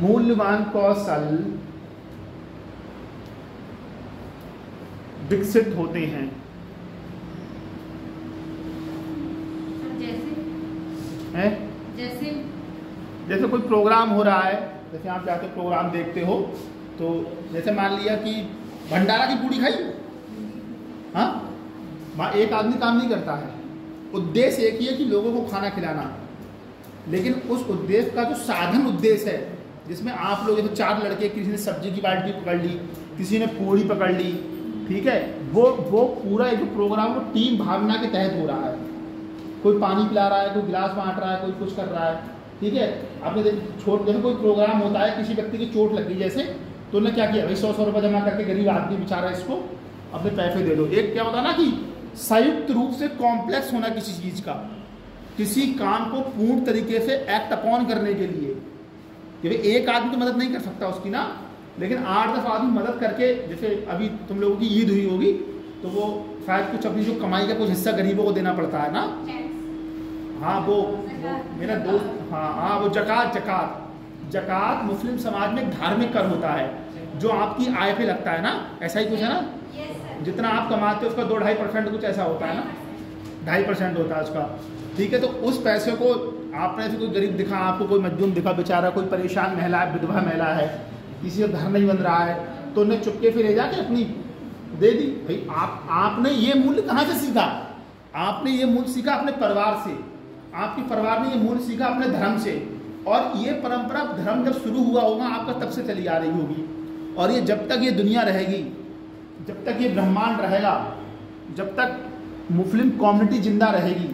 मूल्यवान कौशल विकसित होते हैं। जैसे कोई प्रोग्राम हो रहा है, जैसे आप जाके प्रोग्राम देखते हो, तो जैसे मान लिया कि भंडारा की पूड़ी खाई, हाँ वहाँ एक आदमी काम नहीं करता है, उद्देश्य एक ही है कि लोगों को खाना खिलाना, लेकिन उस उद्देश्य का जो साधन उद्देश्य है, जिसमें आप लोग जैसे 4 लड़के, किसी ने सब्जी की बाल्टी पकड़ ली, किसी ने पूड़ी पकड़ ली, ठीक है, वो पूरा एक प्रोग्राम वो टीम भावना के तहत हो रहा है। कोई पानी पिला रहा है, कोई गिलास बांट रहा है, कोई कुछ कर रहा है, ठीक है। आपने जैसे कोई प्रोग्राम होता है, किसी व्यक्ति की चोट लग गई जैसे, तो उन्होंने क्या किया भाई 100 रुपये जमा करके गरीब आदमी बेचारा इसको अपने पैसे दे दो। एक क्या होता है ना कि संयुक्त रूप से कॉम्प्लेक्स होना किसी चीज़ का, किसी काम को पूर्ण तरीके से एक्ट अपॉन करने के लिए, क्योंकि एक आदमी तो मदद नहीं कर सकता उसकी ना, लेकिन 8-10 आदमी मदद करके, जैसे अभी तुम लोगों की ईद हुई होगी तो वो शायद कुछ अपनी जो कमाई का कुछ हिस्सा गरीबों को देना पड़ता है ना, हाँ वो मेरा दोस्त, हाँ वो जकात मुस्लिम समाज में धार्मिक कर होता है, जो आपकी आय पे लगता है ना, ऐसा ही कुछ है ना, जितना आप कमाते हो उसका 2-2.5% कुछ ऐसा होता है ना, 2.5% होता है उसका, ठीक है। तो उस पैसे को आपने से कोई गरीब दिखा, आपको कोई मजदूर दिखा बेचारा, कोई परेशान महिला है, विधवा महिला है, किसी का घर नहीं बन रहा है, तो उन्हें चुपके फिर ले जाके अपनी दे दी। भाई आपने ये मूल्य कहाँ से सीखा? आपने ये मूल्य सीखा अपने परिवार से, आपके परिवार ने ये मूल्य सीखा अपने धर्म से, और ये परंपरा धर्म जब शुरू हुआ होगा आपका तब से चली आ रही होगी, और ये जब तक ये दुनिया रहेगी, जब तक ये ब्रह्मांड रहेगा, जब तक मुस्लिम कम्युनिटी जिंदा रहेगी,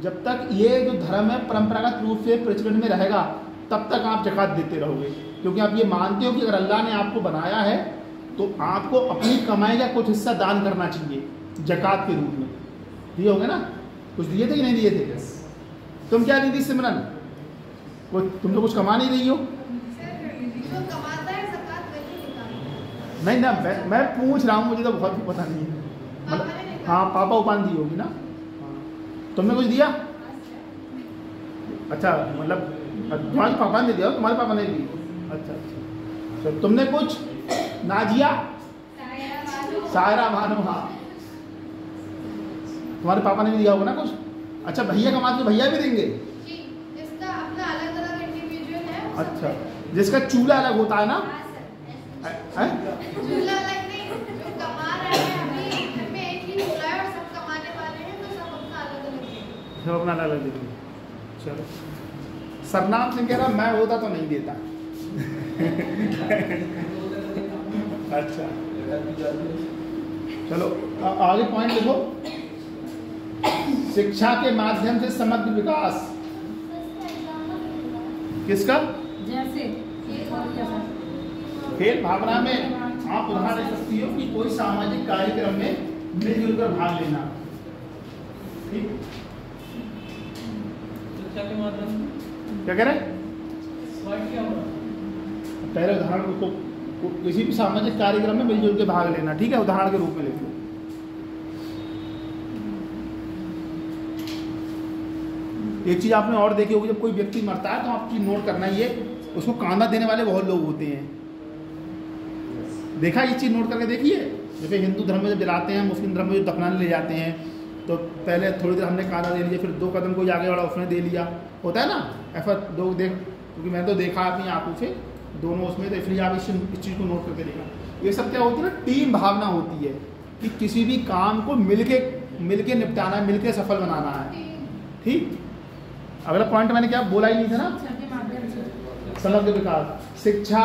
जब तक ये जो धर्म है परंपरागत रूप से प्रचलन में रहेगा, तब तक आप ज़कात देते रहोगे, क्योंकि आप ये मानते हो कि अगर अल्लाह ने आपको बनाया है तो आपको अपनी कमाई का कुछ हिस्सा दान करना चाहिए ज़कात के रूप में। दिए होंगे ना, कुछ दिए थे कि नहीं दिए थे? तुम क्या दी थी सिमरन? तुम तो कुछ कमा नहीं रही हो। नहीं ना, मैं पूछ रहा हूँ, मुझे तो बहुत भी पता नहीं है, मतलब हाँ पापा उपान दी होगी ना, तुमने कुछ दिया? अच्छा, मतलब तुम्हारे पापा ने दिया, तुम्हारे पापा ने दिया, अच्छा अच्छा। तो तुमने कुछ? नाजिया, सायरा भानु, हाँ तुम्हारे पापा ने भी दिया होगा ना कुछ। अच्छा, भैया कमाते तो भैया भी देंगे? जिसका अपना अलग-अलग इंडिविजुअल है। अच्छा, जिसका चूल्हा अलग होता है ना? चूल्हा अलग नहीं, जो कमा रहे हैं, अभी घर में एक ही चूल्हा है और सब कमाने वाले हैं, तो सब अपना अलग-अलग देंगे। सब अपना अलग देंगे। चलो, सरनाम सिंह कह रहा मैं होता तो नहीं देता। अच्छा लड़क भी जाती है। चलो आगे पॉइंट लिखो। शिक्षा के माध्यम से समग्र विकास किसका? जैसे खेल भावना में आप उदाहरण दे सकती हो कि कोई सामाजिक कार्यक्रम में मिलजुल कर भाग लेना। ठीक, शिक्षा के माध्यम से क्या कह रहे हैं? स्मार्ट क्या होगा? पहले उदाहरण को किसी भी सामाजिक कार्यक्रम में मिलजुल के भाग लेना। ठीक है, उदाहरण के रूप में लिखो। एक चीज आपने और देखी होगी, जब कोई व्यक्ति मरता है तो आप चीज नोट करना ही है, उसको कांधा देने वाले बहुत लोग होते हैं। देखा ये चीज नोट करके देखिए। जैसे हिंदू धर्म में जब जलाते हैं, मुस्लिम धर्म में जब दफनाने ले जाते हैं तो पहले थोड़ी देर हमने कांधा दे लिया, फिर 2 कदम कोई आगे वाला उसने दे लिया, होता है ना ऐसा। दो देख, क्योंकि मैंने तो देखा अपनी आंखों से दोनों उसमें, तो इसलिए आप इस चीज़ को नोट करके देखा। ये सब क्या होती है ना, टीम भावना होती है कि किसी भी काम को मिलके निपटाना है, मिलके सफल बनाना है। ठीक, अगला पॉइंट मैंने क्या बोला ही नहीं था ना, शिक्षा के माध्यम से समग्र विकास। शिक्षा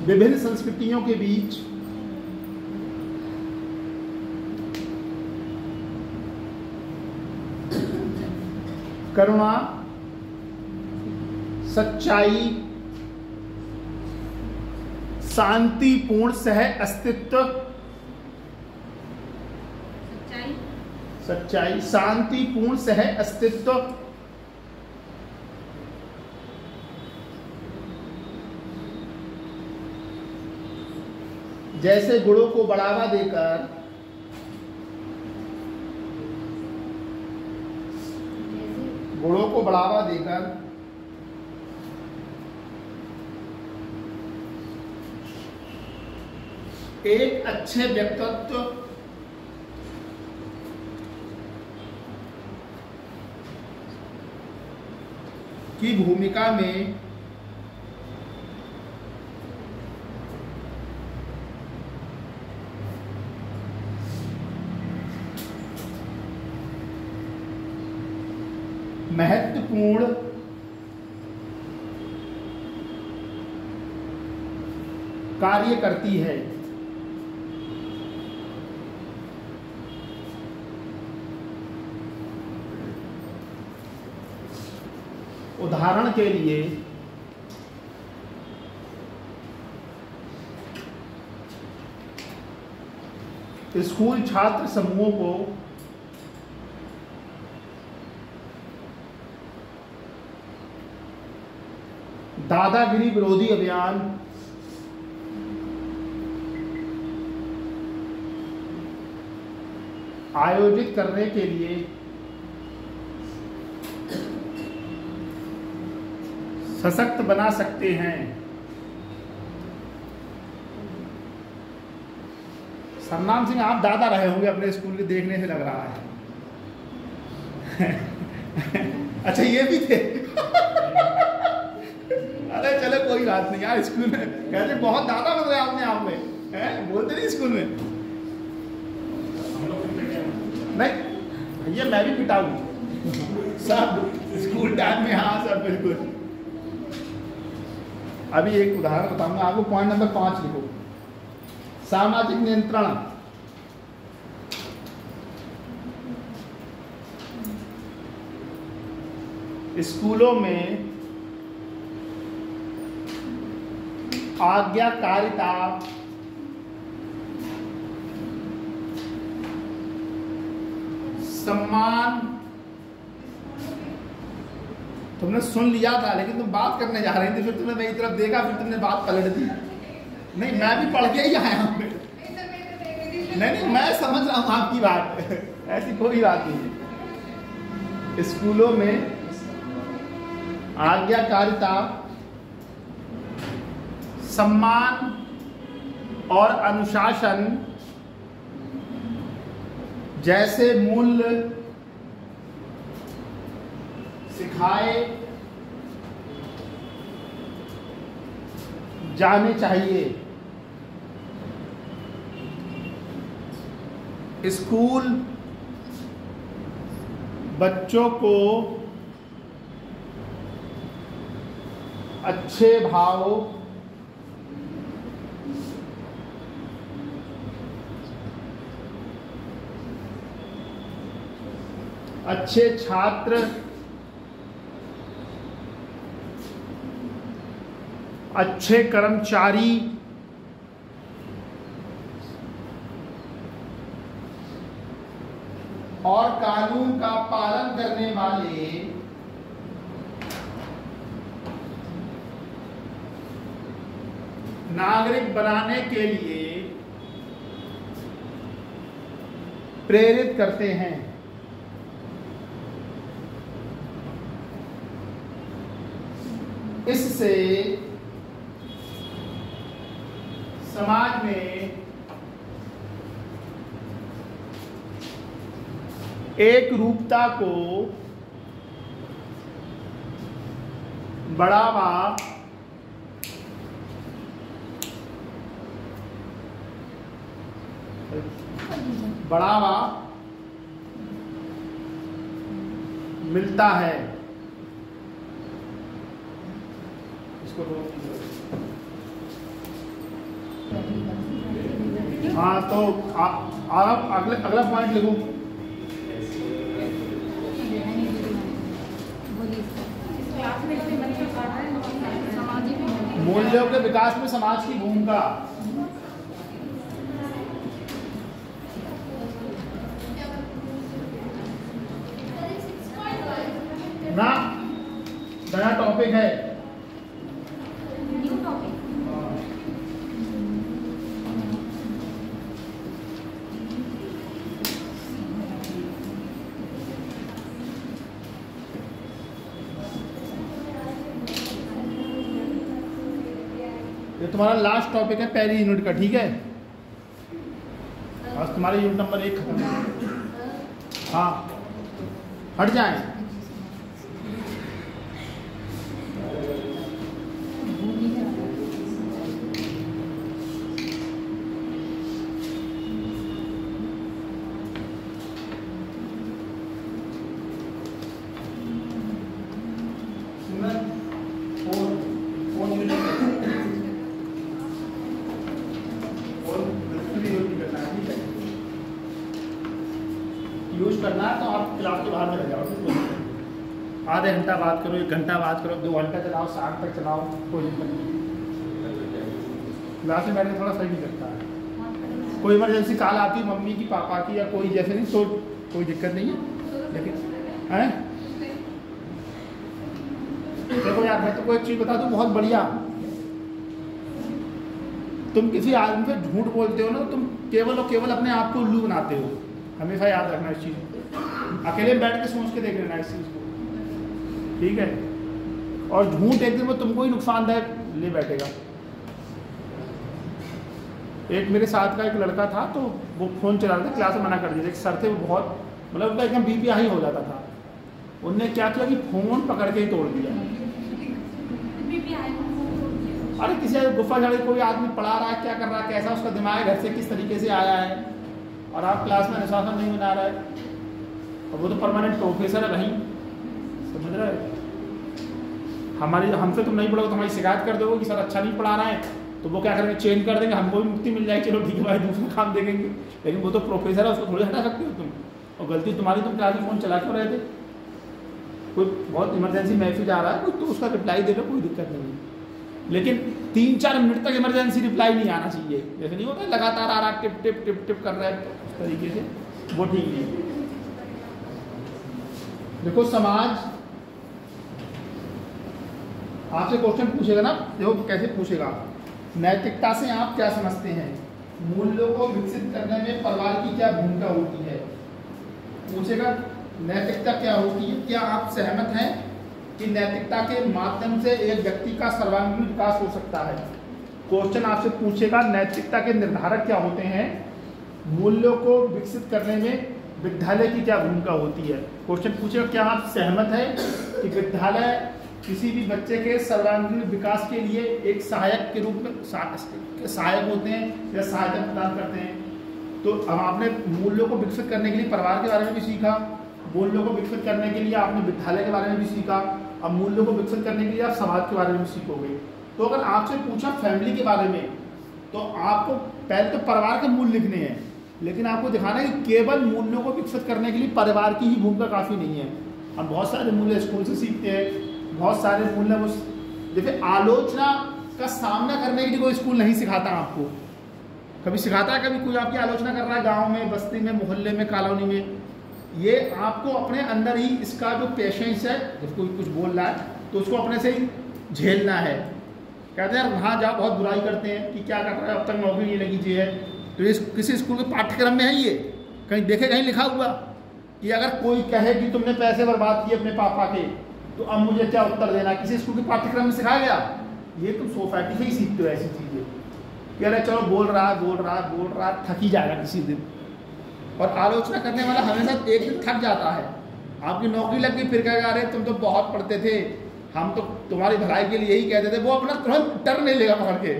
विभिन्न संस्कृतियों के बीच करुणा, सच्चाई, शांतिपूर्ण सह अस्तित्व, सच्चाई, शांतिपूर्ण सह अस्तित्व, जैसे गुणों को बढ़ावा देकर एक अच्छे व्यक्तित्व की भूमिका में महत्वपूर्ण कार्य करती है। उदाहरण के लिए स्कूल छात्र समूहों को दादागिरी विरोधी अभियान आयोजित करने के लिए सशक्त बना सकते हैं। सन्नाम सिंह, आप दादा रहे होंगे अपने स्कूल के, देखने से लग रहा है। अच्छा ये भी थे। अरे चलो कोई बात नहीं यार, स्कूल में कहते बहुत दादा बन रहे अपने आप में, हैं? बोलते नहीं स्कूल में। नहीं भैया मैं भी पिटा हूँ सब स्कूल टाइम में। हाँ सर बिल्कुल। अभी एक उदाहरण बताऊंगा आपको। पॉइंट नंबर 5 लिखो। सामाजिक नियंत्रण। स्कूलों में आज्ञाकारिता, सम्मान, तुमने सुन लिया था लेकिन तुम बात करने जा रही थी, फिर तुमने मेरी तरफ देखा, फिर तुमने बात पलट दी। नहीं मैं भी पढ़ के ही आया हूं। नहीं मैं समझ रहा हूं आपकी बात। ऐसी कोई बात नहीं। स्कूलों में आज्ञाकारिता, सम्मान और अनुशासन जैसे मूल्य सिखाए जाने चाहिए। स्कूल बच्चों को अच्छे भाव, अच्छे छात्र, अच्छे कर्मचारी, और कानून का पालन करने वाले नागरिक बनाने के लिए प्रेरित करते हैं। इससे समाज में एक रूपता को बढ़ावा मिलता है। इसको हाँ, तो आप अगला पॉइंट लिखो। मूल्यों के विकास में समाज की भूमिका। ना नया टॉपिक है। ये तुम्हारा लास्ट टॉपिक है पहली यूनिट का, ठीक है। आज तुम्हारा यूनिट नंबर 1 खत्म। हाँ, हट जाए। यूज करना है तो आप क्लास के बाहर में रह जाओ। आधे घंटा बात करो, 1 घंटा बात करो, 2 घंटा चलाओ, शाम तक चलाओ, कोई दिक्कत नहीं। क्लास में बैठने थोड़ा सही नहीं लगता है। कोई इमरजेंसी कॉल आती है मम्मी की, पापा की, या कोई जैसे नहीं, तो कोई दिक्कत नहीं है। लेकिन है देखो यार, मैं तो कोई चीज़ बता दूँ बहुत बढ़िया। तुम किसी आदमी पे झूठ बोलते हो ना, तुम केवल और केवल अपने आप को उल्लू बनाते हो। हमेशा याद रखना इस चीज़ को। अकेले बैठ के सोच के देख लेना इस चीज़ को, ठीक है। और झूठ एक दिन में तुमको ही नुकसानदायक ले बैठेगा। एक मेरे साथ का एक लड़का था, तो वो फ़ोन चला रहा था, क्लास में मना कर दिया। एक सर थे, वो बहुत मतलब उनका एकदम बीपी हाई हो जाता था। उनने क्या किया कि फ़ोन पकड़ के ही तोड़ दिया। अरे किसी गुफा झाड़ी कोई आदमी पढ़ा रहा है, क्या कर रहा है, कैसा उसका दिमाग घर से किस तरीके से आया है, और आप क्लास में अनुशासन नहीं बना रहा है। और वो तो परमानेंट प्रोफेसर है भाई, समझ रहे हो। हमसे तुम नहीं पढ़ोगे तो हमारी शिकायत कर दोगे कि सर अच्छा नहीं पढ़ा रहा है, तो वो क्या करेंगे, चेंज कर देंगे, हमको भी मुक्ति मिल जाएगी, चलो ठीक है भाई, दूसरा काम देखेंगे। लेकिन वो तो प्रोफेसर है, उसको थोड़ी हटा सकते हो तुम। और गलती तुम्हारी, तुम क्लास में फ़ोन चला क्यों रहे थे। कोई बहुत इमरजेंसी मैसेज आ रहा है कोई, तो उसका रिप्लाई दे दो, कोई दिक्कत नहीं। लेकिन 3-4 मिनट तक इमरजेंसी रिप्लाई नहीं आना चाहिए। जैसे नहीं होता लगातार आ रहा, टिप टिप टिप टिप कर रहा है, उस तरीके से, वो ठीक नहीं। देखो समाज आपसे क्वेश्चन पूछेगा ना, देखो कैसे पूछेगा। नैतिकता से आप क्या समझते हैं? मूल्यों को विकसित करने में परिवार की क्या भूमिका होती है? पूछेगा नैतिकता क्या होती है। क्या आप सहमत हैं कि नैतिकता के माध्यम से एक व्यक्ति का सर्वांगीण विकास हो सकता है? क्वेश्चन आपसे पूछेगा नैतिकता के निर्धारक क्या होते हैं, मूल्यों को विकसित करने में विद्यालय की क्या भूमिका होती है। क्वेश्चन पूछेगा क्या आप सहमत हैं कि विद्यालय किसी भी बच्चे के सर्वांगीण विकास के लिए एक सहायक के रूप में सहायक होते हैं या सहायता प्रदान करते हैं। तो अब आपने मूल्यों को विकसित करने के लिए परिवार के बारे में भी सीखा, मूल्यों को विकसित करने के लिए आपने विद्यालय के बारे में भी सीखा, अब मूल्यों को विकसित करने के लिए आप समाज के बारे में भी सीखोगे। तो अगर आपसे पूछा फैमिली के बारे में, तो आपको पहले तो परिवार के मूल्य लिखने हैं, लेकिन आपको दिखाना है कि केवल मूल्यों को विकसित करने के लिए परिवार की ही भूमिका काफ़ी नहीं है। हम बहुत सारे मूल्य स्कूल से सीखते हैं, बहुत सारे मूल्य वो जैसे आलोचना का सामना करने के लिए कोई स्कूल नहीं सिखाता आपको। कभी सिखाता है, कभी कोई आपकी आलोचना कर रहा है गांव में, बस्ती में, मोहल्ले में, कॉलोनी में, ये आपको अपने अंदर ही इसका जो पेशेंस है, जब कोई कुछ बोल रहा है तो उसको अपने से ही झेलना है। कहते हैं वहाँ जाओ बहुत बुराई करते हैं कि क्या कर रहा है, अब तक नौकरी नहीं लगी चाहिए। तो ये किसी स्कूल के पाठ्यक्रम में है, ये कहीं देखे कहीं लिखा हुआ कि अगर कोई कहे कि तुमने पैसे बर्बाद किए अपने पापा के तो अब मुझे क्या उत्तर देना, किसी स्कूल के पाठ्यक्रम में सिखाया गया? ये तुम सोसाइटी से ही सीखते हो ऐसी चीज़ें कि अरे चलो बोल रहा है, थक ही जाएगा किसी दिन। और आलोचना करने वाला हमेशा एक दिन थक जाता है। आपकी नौकरी लग गई, फिर कहेगा अरे तुम तो बहुत पढ़ते थे, हम तो तुम्हारी भलाई के लिए यही कहते थे। वो अपना तुरंत टर्न नहीं लेगा पकड़ के,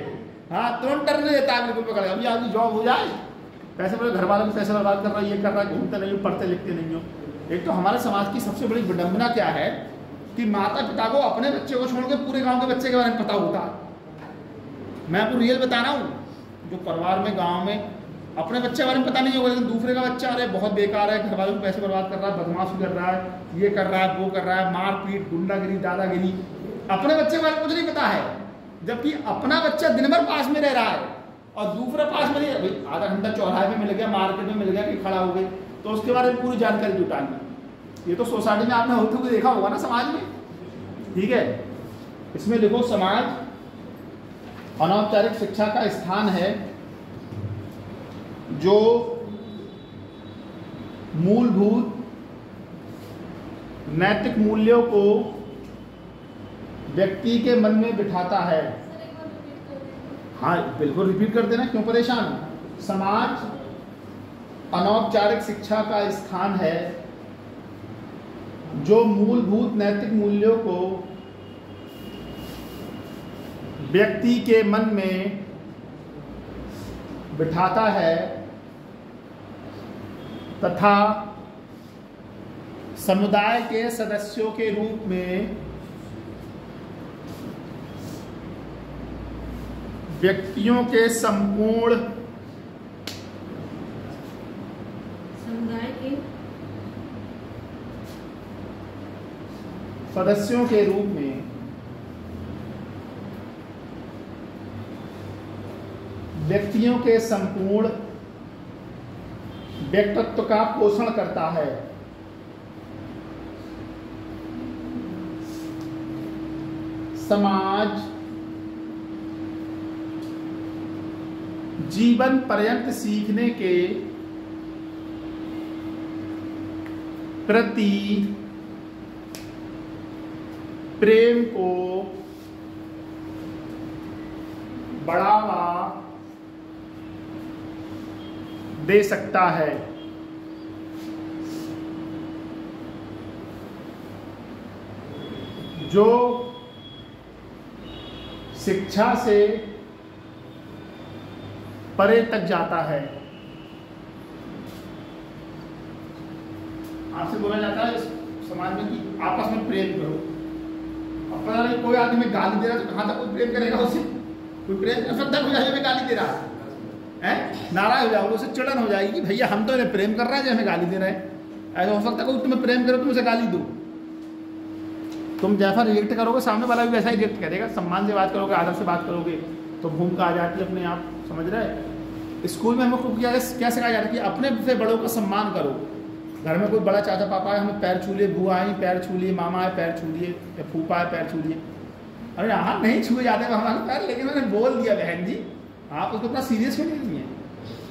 हाँ तुरंत टर्न नहीं लेता है, बिल्कुल पकड़ेगा। अभी आपकी जॉब हो जाए, पैसे बोले घर वालों में पैसे बर्बाद कर रहा है, ये कर रहा है, घूमते नहीं हो, पढ़ते लिखते नहीं हो। एक तो हमारे समाज की सबसे बड़ी विडंबना क्या है कि माता पिता को अपने बच्चे को छोड़ के पूरे गांव के बच्चे के बारे में पता होता है। मैं आपको रियल बता रहा हूँ, जो परिवार में गांव में अपने बच्चे के बारे में पता नहीं होगा, लेकिन दूसरे का बच्चा अरे बहुत बेकार है, घर वालों को पैसे बर्बाद कर रहा है, बदमाशी कर रहा है, ये कर रहा है, वो कर रहा है, मारपीट, गुंडागिरी, दादागिरी, अपने बच्चे के बारे में कुछ नहीं पता है। जबकि अपना बच्चा दिन भर पास में रह रहा है और दूसरा पास में नहीं, भाई आधा घंटा चौराहे में मिल गया, मार्केट में मिल गया कि खड़ा हो गए, तो उसके बारे में पूरी जानकारी जुटानी। ये तो सोसाइटी में आपने होते हुए देखा होगा ना समाज में, ठीक है। इसमें देखो, समाज अनौपचारिक शिक्षा का स्थान है जो मूलभूत नैतिक मूल्यों को व्यक्ति के मन में बिठाता है। हाँ बिल्कुल रिपीट कर देना, क्यों परेशान। समाज अनौपचारिक शिक्षा का स्थान है जो मूलभूत नैतिक मूल्यों को व्यक्ति के मन में बिठाता है तथा समुदाय के सदस्यों के रूप में व्यक्तियों के संपूर्ण समुदाय के सदस्यों के रूप में व्यक्तियों के संपूर्ण व्यक्तित्व का पोषण करता है। समाज जीवन पर्यंत सीखने के प्रति प्रेम को बढ़ावा दे सकता है। जो शिक्षा से परे तक जाता है। आपसे बोला जाता है समाज में कि आपस में प्रेम करो। अब पता नहीं कोई आदमी में गाली दे रहा है तो कहां तक कोई प्रेम करेगा उससे? कोई प्रेम कर सकता है? हमें गाली दे रहा है, नाराज हो जाओगे, उससे चिड़न हो जाएगी कि भैया हम तो इन्हें प्रेम कर रहे हैं जो हमें गाली दे रहे हैं। ऐसा हो सकता है कोई तुम्हें प्रेम करो तुम उसे गाली दो। तुम जैसा रिएक्ट करोगे सामने वाला भी वैसा ही रिएक्ट करेगा। सम्मान से बात करोगे, आदर से बात करोगे तो भूमिका आ जाती है अपने आप। समझ रहे? स्कूल में हमको क्या सिखाया जाता है कि अपने से बड़ों का सम्मान करो। घर में कोई बड़ा चाचा पापा है, हमें पैर छू लिए, बुआ आई पैर छू लिए, मामा है पैर छू लिए, या फूफा है पैर छू लिए। अरे यहाँ नहीं छुए जाते हमारे पैर, लेकिन मैंने बोल दिया बहन जी आप उसको इतना सीरियस क्यों नहीं है?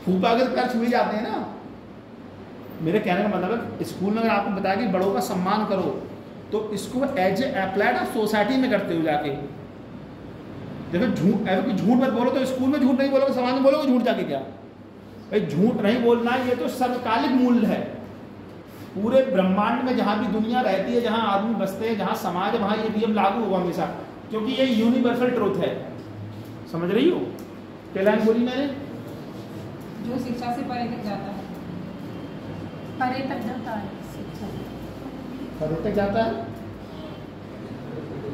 फूफा के तो पैर छुए जाते हैं ना। मेरे कहने का मतलब है स्कूल में अगर आपको बताया कि बड़ों का सम्मान करो तो इसको एज ए अप्लाइड आप सोसाइटी में करते हो जाके। देखो झूठ, ऐसा कि झूठ मत बोलो तो स्कूल में झूठ नहीं बोलोगे, समाज में बोलोगे झूठ जाके क्या? भाई झूठ नहीं बोलना, ये तो सर्वकालिक मूल्य है। पूरे ब्रह्मांड में जहाँ भी दुनिया रहती है, जहाँ आदमी बसते हैं, जहाँ समाज है, वहाँ ये नियम लागू होगा हमेशा, क्योंकि ये यूनिवर्सल ट्रूथ है। समझ रही हो क्या लाइन बोली मैंने? जो शिक्षा से परे तक जाता है, परे तक जाता है, शिक्षा परे तक जाता है।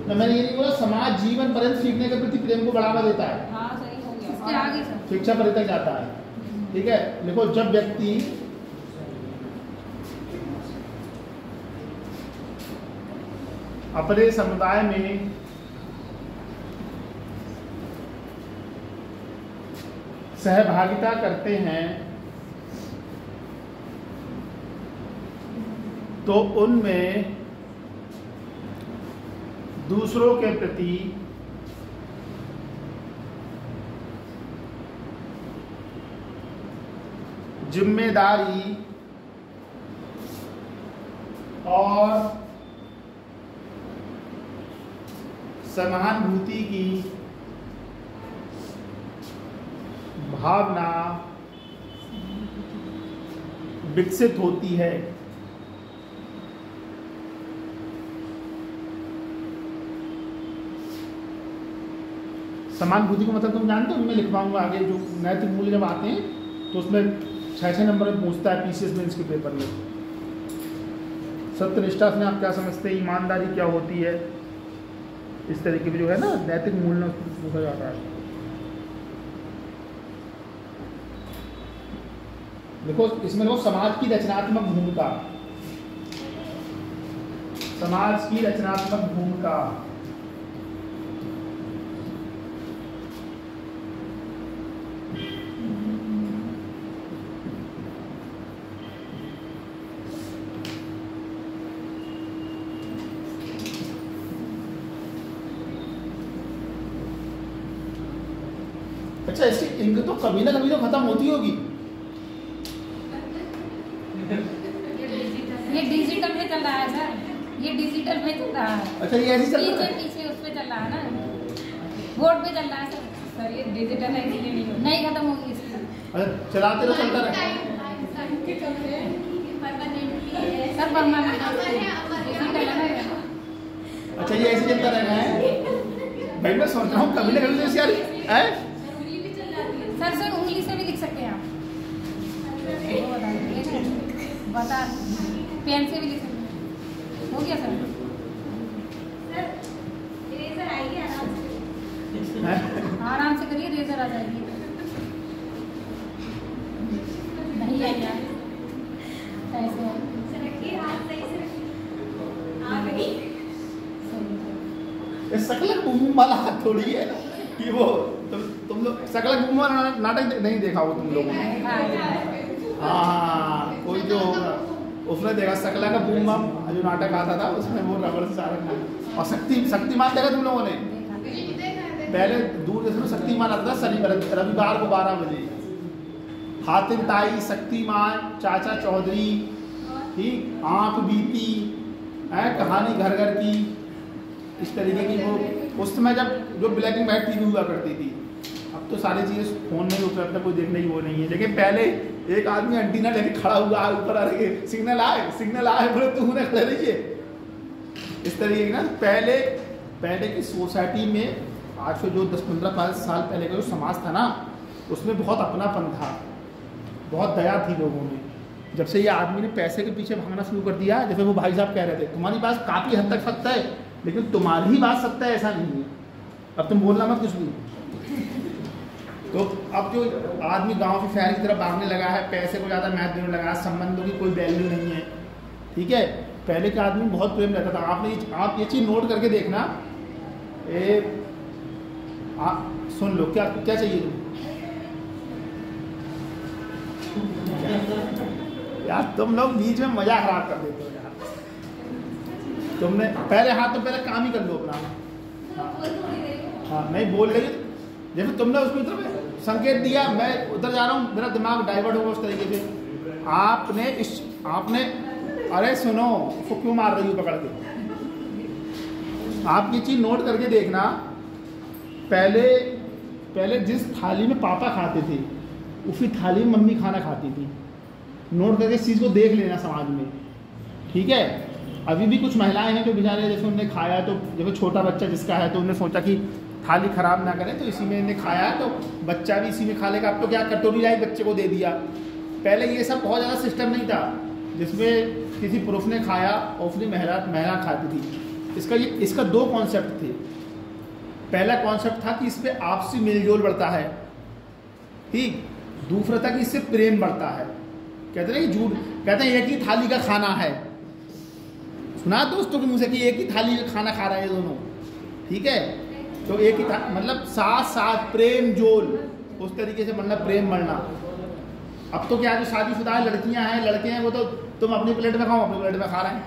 तो मैंने ये नहीं बोला समाज जीवन पर्यंत सीखने के प्रति प्रेम को बढ़ावा देता है। हाँ सही हो गया। इसके आगे शिक्षा परे तक जाता है। ठीक है, देखो जब व्यक्ति अपने समुदाय में सहभागिता करते हैं तो उनमें दूसरों के प्रति जिम्मेदारी और सहानुभूति की भावना विकसित होती है। सहानुभूति को मतलब तुम जानते हो, मैं लिख पाऊंगा आगे जो नैतिक मूल्य जब आते हैं तो उसमें 6 नंबर में पूछता है पीसीएस मेंस के पेपर में। सत्यनिष्ठा से आप क्या समझते हैं, ईमानदारी क्या होती है, इस तरीके के जो है ना नैतिक मूल्य पूछा जाता है। देखो इसमें देखो समाज की रचनात्मक भूमिका, समाज की रचनात्मक भूमिका, अच्छा इसकी इंक तो कभी ना कभी तो खत्म होती होगी। ये डिजिटल में चल रहा है सर, ये डिजिटल में चल रहा है। अच्छा ये ऐसी चल रहा है, पीछे उस पे चल रहा है ना, बोर्ड पे चल रहा है सर। ये डिजिटल है इसलिए नहीं खत्म होगी इसकी। अच्छा चलाते रहो चलता रहे सर परमानेंट डिजिटल है। अच्छा ये ऐसे चलता रहना है भाई, मैं सोच रहा हूँ कभी ना कभी तो यार है सर उंगली से भी लिख सकते हैं आप, बता पेन से भी लिख सकते हैं। हो गया सर, इरेजर आएगी आराम से करिए, रेजर आ जाएगी। नहीं आई यार, ऐसे रखिए हाथ सही से रखिए, आ गई। ये सकलक बुम वाला हाथ थोड़ी है कि वो तुम लोग सकलक बुम वाला नाटक नहीं देखा हो तुम लोगों ने। हाँ कोई जो उसने देखा सकला का बूम बम जो नाटक आता था उसमें वो रबड़ से सारा, और शक्तिमान देखा तुम लोगों ने? पहले दूरदर्शन में शक्तिमान आता था रविवार को 12 बजे। हातिम ताई, शक्तिमान, चाचा चौधरी, ठीक, आंख बीती है, कहानी घर घर की, इस तरीके की वो उस समय जब जो ब्लैक एंड व्हाइट टीवी हुआ करती थी। अब तो सारी चीज़ें फोन में उपलब्ध है, कोई देखने की वो नहीं है। लेकिन पहले एक आदमी एंटीना लेके खड़ा हुआ है ऊपर आ रही, सिग्नल आए बोले तू उन्हें खड़े रहिए, इस तरीके की ना। पहले की सोसाइटी में आज से जो 10-15 साल पहले का जो समाज था ना, उसमें बहुत अपनापन था, बहुत दया थी लोगों में। जब से ये आदमी ने पैसे के पीछे भागना शुरू कर दिया, जैसे वो भाई साहब कह रहे थे तुम्हारी बात काफ़ी हद तक सत्य है, लेकिन तुम्हारी ही बात सत्य है ऐसा नहीं है, अब तुम बोलना मत कुछ भी। तो अब जो आदमी गांव के शहर की तरफ भागने लगा है, पैसे को ज़्यादा महत्व देने लगा है, संबंधों की कोई वैल्यू नहीं है, ठीक है। पहले के आदमी बहुत प्रेम रहता था। आप ये चीज़ नोट करके देखना। सुन लो, क्या चाहिए यार, तुम लोग बीच में मजा खराब कर देते हो यार। तुमने पहले काम ही कर लो अपना। हाँ नहीं बोल रही, जैसे तुमने उसको तरफ संकेत दिया, मैं उधर जा रहा हूँ, मेरा दिमाग डाइवर्ट होगा उस तरीके से। आपने अरे सुनो, उसको क्यों मार रही हो पकड़ के? आप ये चीज़ नोट करके देखना, पहले जिस थाली में पापा खाते थे उसी थाली में मम्मी खाना खाती थी। नोट करके इस चीज़ को देख लेना समाज में, ठीक है। अभी भी कुछ महिलाएं हैं जो बेचारे जैसे उन्होंने खाया, तो जैसे छोटा बच्चा जिसका है तो उन्होंने सोचा कि थाली खराब ना करें, तो इसी में इन्हें खाया तो बच्चा भी इसी में खा लेगा। अब तो क्या कटोरी लाई बच्चे को दे दिया। पहले ये सब बहुत ज़्यादा सिस्टम नहीं था जिसमें किसी पुरुष ने खाया और उसने महिला खाती थी। इसका 2 कॉन्सेप्ट थे। पहला कॉन्सेप्ट था कि इस पर आपसी मेलजोल बढ़ता है, ठीक, दूसरे तक इससे प्रेम बढ़ता है। कहते हैं कि झूठ, कहते हैं एक ही थाली का खाना है, सुना दोस्तों के मुँह से कि एक ही थाली का खाना खा रहे हैं दोनों, ठीक है। तो एक ही मतलब साथ साथ प्रेम जोल, उस तरीके से मतलब प्रेम बढ़ना। अब तो क्या है, जो शादीशुदा लड़कियां हैं लड़के हैं, वो तो तुम अपनी प्लेट में खाओ, अपनी प्लेट में खा रहे हैं,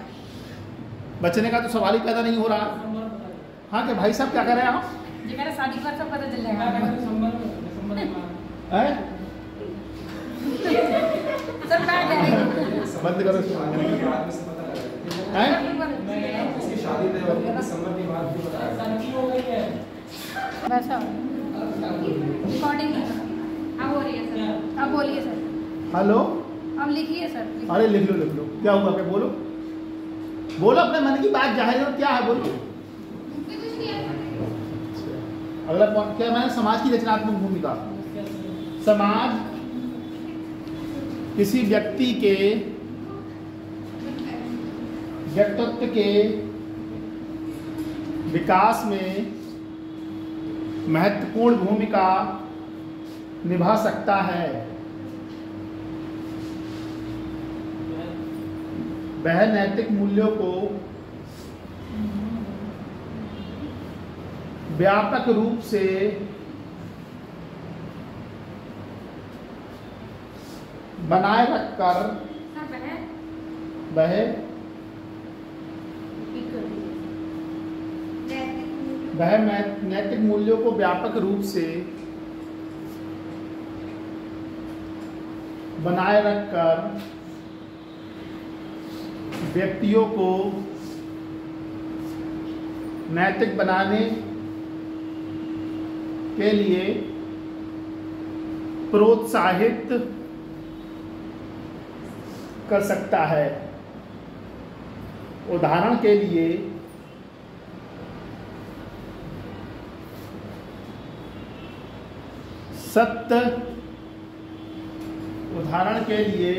बचने का तो सवाल ही पैदा नहीं हो रहा। हाँ कि भाई साहब क्या कर रहे हैं आप? ये कह रहे शादी पर सब पता चल जाएगा सर। बैठ जाएगा, बंद करो इसको। बाद में से पता लगा हैं? इसकी शादी तय होगी दिसंबर के बाद भी पता लगा। वैसा रिकॉर्डिंग अब हो रही है सर। अब बोलिए सर। हेलो, अब लिखिए सर। अरे लिख लो, क्या हुआ, क्या बोलो बोलो, अपने मन की बात जाहिर हो, क्या है बोलो। कुछ नहीं है। अगला पॉइंट क्या मैंने, समाज की रचनात्मक भूमिका। समाज किसी व्यक्ति के व्यक्तित्व के विकास में महत्वपूर्ण भूमिका निभा सकता है। वह नैतिक मूल्यों को व्यापक रूप से बनाए रखकर वह नैतिक मूल्यों को व्यापक रूप से बनाए रखकर व्यक्तियों को नैतिक बनाने के लिए प्रोत्साहित कर सकता है। उदाहरण के लिए सत्य, उदाहरण के लिए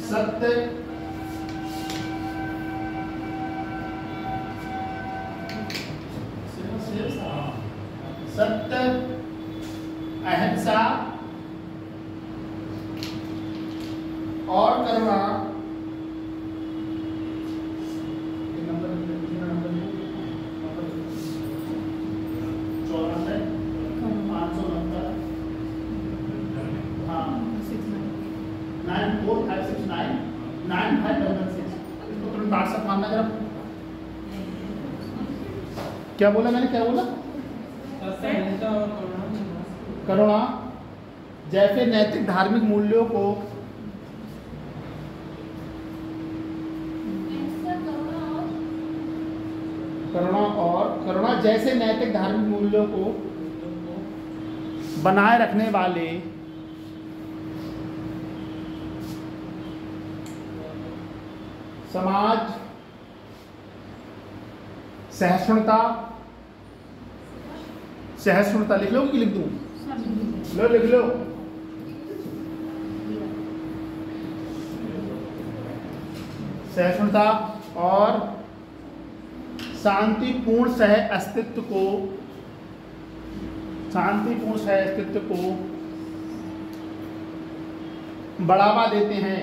सत्य, सत्य, अहिंसा और करुणा क्या बोला मैंने, क्या बोला? करुणा जैसे नैतिक धार्मिक मूल्यों को करुणा जैसे नैतिक धार्मिक मूल्यों को बनाए रखने वाले समाज, सहिष्णुता लिख लो कि लिख दूं? लो लिख लो। सहिष्णुता और शांतिपूर्ण सह अस्तित्व को बढ़ावा देते हैं।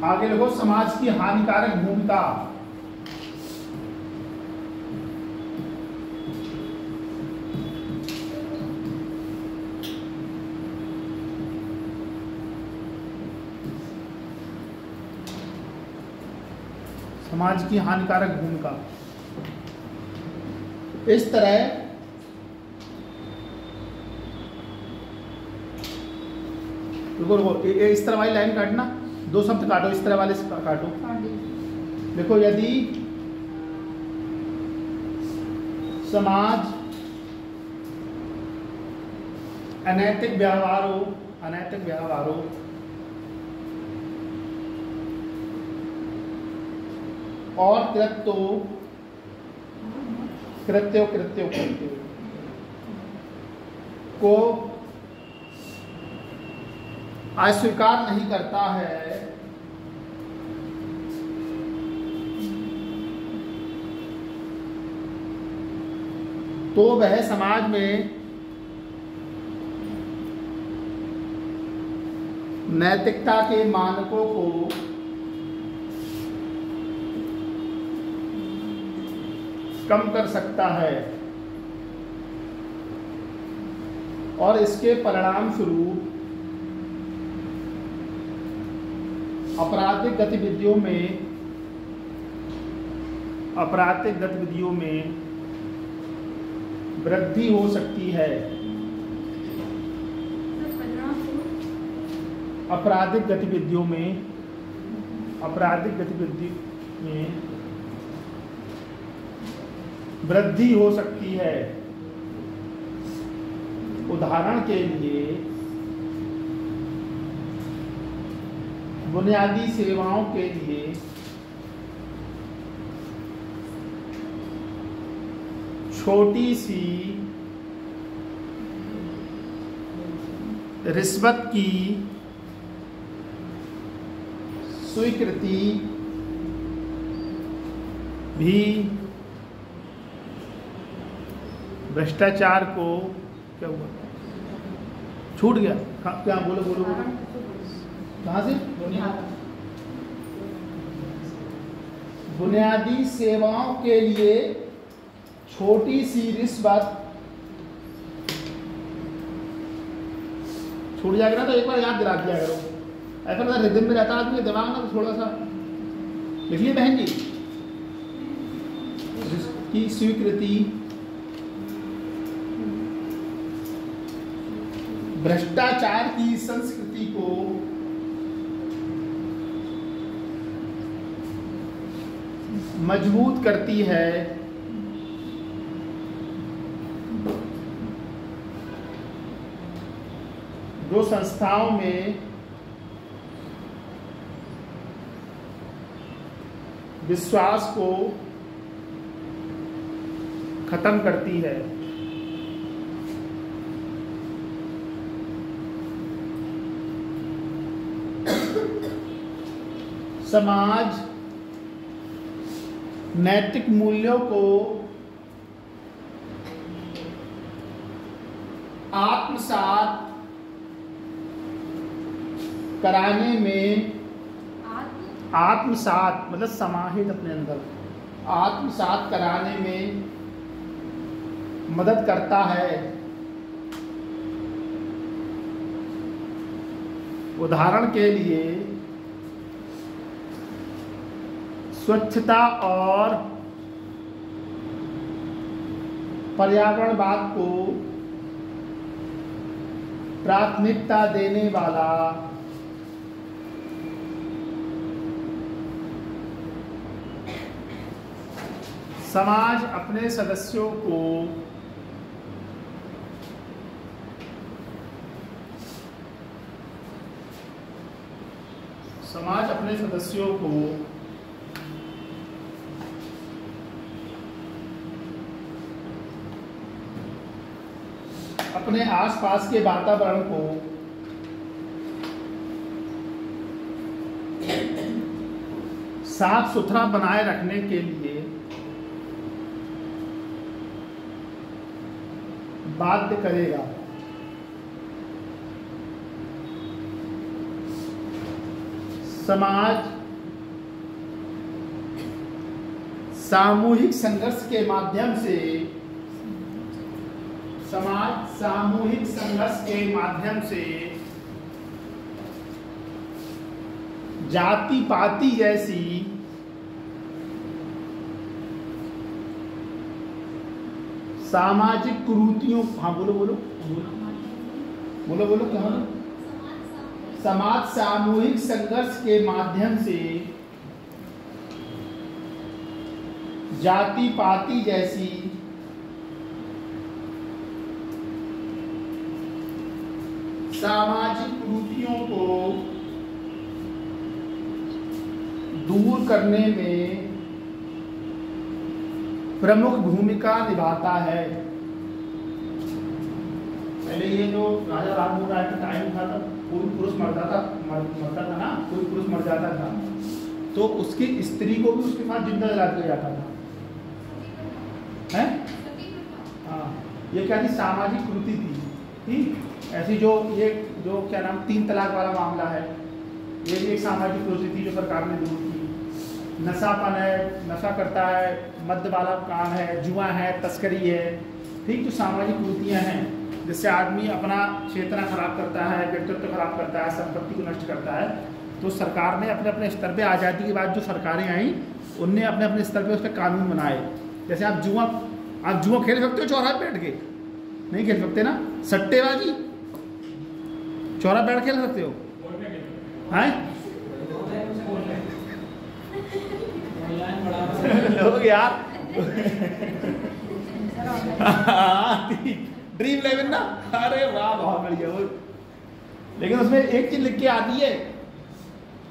आगे लिखो, समाज की हानिकारक भूमिका। समाज की हानिकारक भूमिका इस तरह रुको, इस तरह वाली लाइन काटना, दो शब्द काटो, इस तरह वाले काटो। देखो, यदि समाज अनैतिक व्यवहारों और कृत्यों को अस्वीकार नहीं करता है, तो वह समाज में नैतिकता के मानकों को कम कर सकता है और इसके परिणाम स्वरूप आपराधिक गतिविधियों में वृद्धि हो सकती है। आपराधिक गतिविधि में वृद्धि हो सकती है। उदाहरण के लिए बुनियादी सेवाओं के लिए छोटी सी रिश्वत की स्वीकृति भी भ्रष्टाचार को क्या हुआ, छूट गया, क्या बोलो बोलो बोलो, कहाँ से? बुनियादी सेवाओं के लिए छोटी सी रिश्वत छूट जाएगा ना, तो एक बार याद दिला दिया करो। ऐसा ना रिदम में रहता आदमी दिमाग ना, तो थोड़ा सा लिखिए बहन जी, की स्वीकृति भ्रष्टाचार की संस्कृति को मजबूत करती है। जो संस्थाओं में विश्वास को खत्म करती है। समाज नैतिक मूल्यों को आत्मसात कराने में, आत्मसात मतलब समाहित अपने अंदर, आत्मसात कराने में मदद करता है। उदाहरण के लिए स्वच्छता और पर्यावरणवाद को प्राथमिकता देने वाला समाज अपने सदस्यों को अपने आसपास के वातावरण को साफ सुथरा बनाए रखने के लिए बाध्य करेगा। समाज सामूहिक संघर्ष के माध्यम से जाति पाति जैसी सामाजिक कुरीतियों, हाँ बोलो बोलो बोलो बोलो क्या बोलो, समाज सामूहिक संघर्ष के माध्यम से जाति पाति जैसी सामाजिक कुरीतियों को दूर करने में प्रमुख भूमिका निभाता है। पहले ये जो राजा राममोहन राय का टाइम था, तब कोई पुरुष मरता था ना, कोई पुरुष मर जाता था तो उसकी स्त्री को भी उसके साथ जिंदा जला दिया जाता था, हैं? हाँ, ये क्या थी, सामाजिक कुरीति थी। ठीक, ऐसी जो ये जो क्या नाम 3 तलाक वाला मामला है, ये भी एक सामाजिक कुरीति थी जो सरकार ने दूर की। नशापन है, नशा करता है, मद्य वाला काम है, जुआ है, तस्करी है। ठीक, जो सामाजिक कुरीतियाँ हैं जिससे आदमी अपना चेतना खराब करता है, व्यक्तित्व खराब करता है, संपत्ति को नष्ट करता है, तो सरकार ने अपने अपने स्तर पे, आज़ादी के बाद जो सरकारें आई उनने अपने अपने स्तर पे उस पर कानून बनाए। जैसे आप जुआ खेल सकते हो चौराहे बैठ के, नहीं खेल सकते ना। सट्टेबाजी चौराहे बैठ खेल सकते हो, हैं लोग यार ड्रीम 11 ना, अरे वाह बहुत बढ़िया वो। लेकिन उसमें एक चीज लिख के आती है,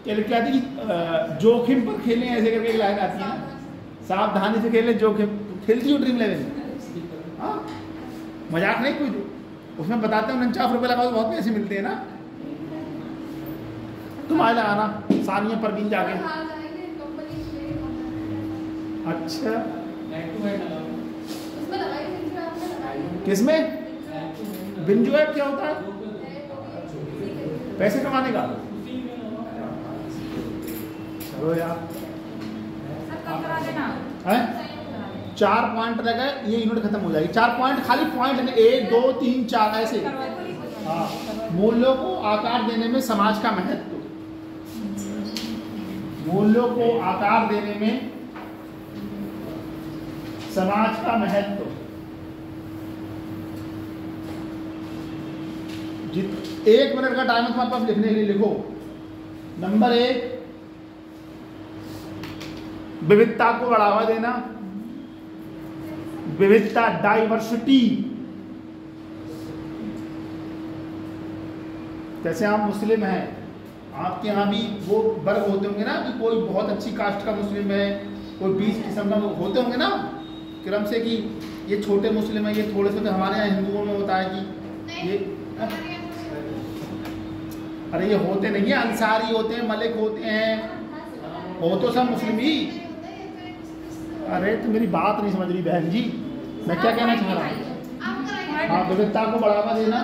क्या लिख के आती है, जोखिम पर खेलें, ऐसे करके एक लाइन आती है ना, सावधानी से खेलें जोखिम। खेलती हो ड्रीम 11? हाँ, मजाक नहीं कोई। उसमें बताते हैं 49 रुपये लगाओ तो बहुत पैसे मिलते हैं ना। तुम्हारे लगाना सानिया परवीन जाके। अच्छा, किसमें? बिंजो ऐप क्या होता है? पैसे कमाने का? चलो यार, है 4 पॉइंट लगा, ये यूनिट खत्म हो जाएगी। 4 पॉइंट, खाली पॉइंट है 1 2 3 4 ऐसे। हाँ, मूल्यों को आकार देने में समाज का महत्व, मूल्यों को आकार देने में समाज का महत्व। 1 मिनट का टाइम है तुम्हारे पास लिखने के लिए, लिखो। नंबर 1, विविधता को बढ़ावा देना, विविधता, डाइवर्सिटी। जैसे आप मुस्लिम हैं, आपके यहाँ भी वो वर्ग होते होंगे ना कि कोई बहुत अच्छी कास्ट का मुस्लिम है, कोई 20 किस्म का होते होंगे ना क्रम से, कि ये छोटे मुस्लिम है, ये थोड़े से। तो हमारे यहाँ हिंदुओं में होता है कि ये, अरे ये होते नहीं है, अंसारी होते हैं, मलिक होते हैं, हो तो सब मुस्लिम ही। अरे तो मेरी बात नहीं समझ रही बहन जी, मैं क्या कहना चाह रहा हूँ। हाँ, विविधता को बढ़ावा देना।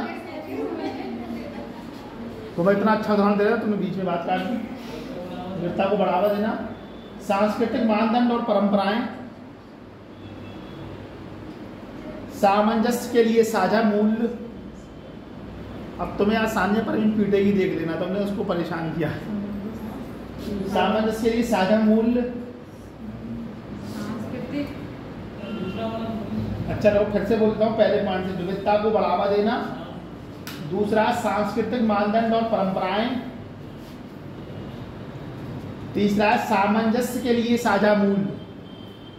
तो मैं इतना अच्छा उदाहरण दे रहा, तुमने बीच में बात काट दी। विविधता को बढ़ावा देना, सांस्कृतिक मानदंड और परंपराएं, सामंजस्य के लिए साझा मूल्य। अब तुम्हें आज सामने पर पीटेगी, देख लेना, तुमने उसको परेशान किया। सामंजस्य के लिए साझा मूल्य। अच्छा रहो, फिर से बोलता हूँ पहले पॉइंट से। विविधता को बढ़ावा देना, दूसरा सांस्कृतिक मानदंड और परंपराएं, तीसरा सामंजस्य के लिए साझा मूल्य।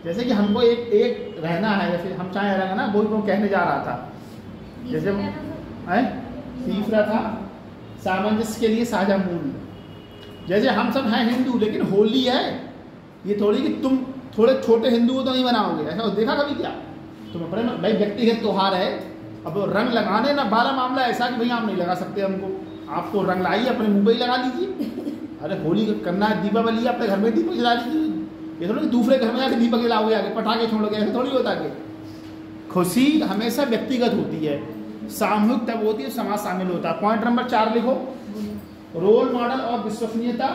जैसे कि हमको एक रहना है, जैसे हम चाहे रहेंगे ना, वो कहने जा रहा था। जैसे है, तीसरा था सामंजस्य के लिए साझा मूल्य। जैसे हम सब हैं हिंदू, लेकिन होली है, ये थोड़ी कि तुम थोड़े छोटे हिंदू को तो नहीं बनाओगे, ऐसा देखा कभी क्या? तुम अपने भाई व्यक्तिगत त्योहार है, अब रंग लगाने ना, 12 मामला ऐसा कि भाई आप नहीं लगा सकते हमको, आपको रंग लाइए अपने मुंह पे ही लगा लीजिए। अरे होली करना है, दीपावली अपने घर में दीपक जला लीजिए। ये थोड़ी दूसरे घर में जाके दीपक जलाओगे, आगे पटाखे छोड़ोगे, ऐसा थोड़ी होता है। खुशी हमेशा व्यक्तिगत होती है, सामूहिक तब होती है, समाज शामिल होता है। पॉइंट नंबर 4 लिखो, रोल मॉडल और विश्वसनीयता।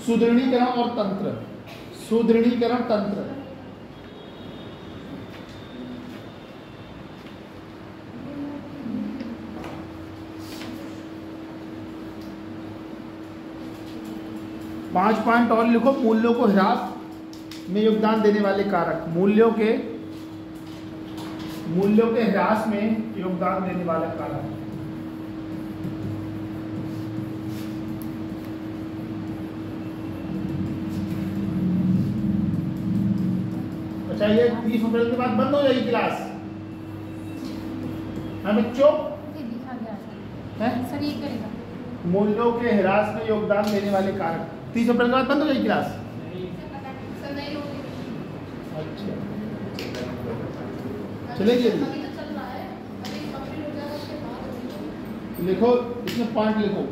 सुदृढ़ीकरण और तंत्र, सुदृढ़ीकरण तंत्र। पांच पॉइंट और लिखो, मूल्यों को ह्रास में योगदान देने वाले कारक, मूल्यों के ह्रास में योगदान देने वाले कारक। अच्छा, ये 30 अप्रैल के बाद बंद हो जाएगी क्लास, है बच्चों? सर ये करेगा, मूल्यों के ह्रास में योगदान देने वाले कारक। 30 अप्रैल के बाद बंद हो जाएगी क्लास। अच्छा, चलेगी अभी? लिखो, इसमें पॉइंट लिखो।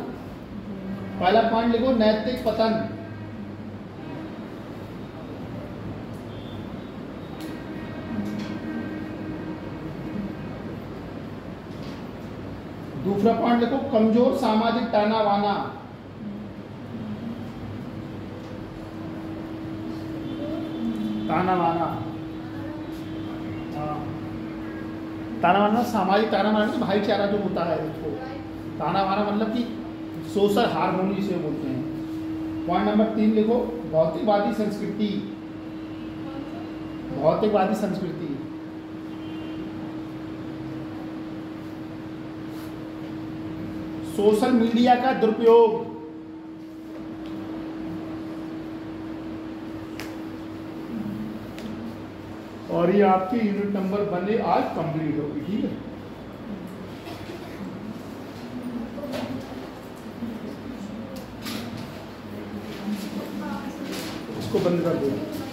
पहला पॉइंट लिखो नैतिक पतन। दूसरा पॉइंट लिखो कमजोर सामाजिक ताना बाना। ताना बाना, ताना बाना सामाजिक ताना बाना तो भाईचारा जो होता है उसको ताना बाना मतलब कि सोशल हार्मोनी से बोलते हैं। पॉइंट नंबर 3 लिखो भौतिकवादी संस्कृति। भौतिकवादी संस्कृति, सोशल मीडिया का दुरुपयोग। और ये आपकी यूनिट नंबर 1 आज कंप्लीट होगी। ठीक है, इसको बंद कर दो।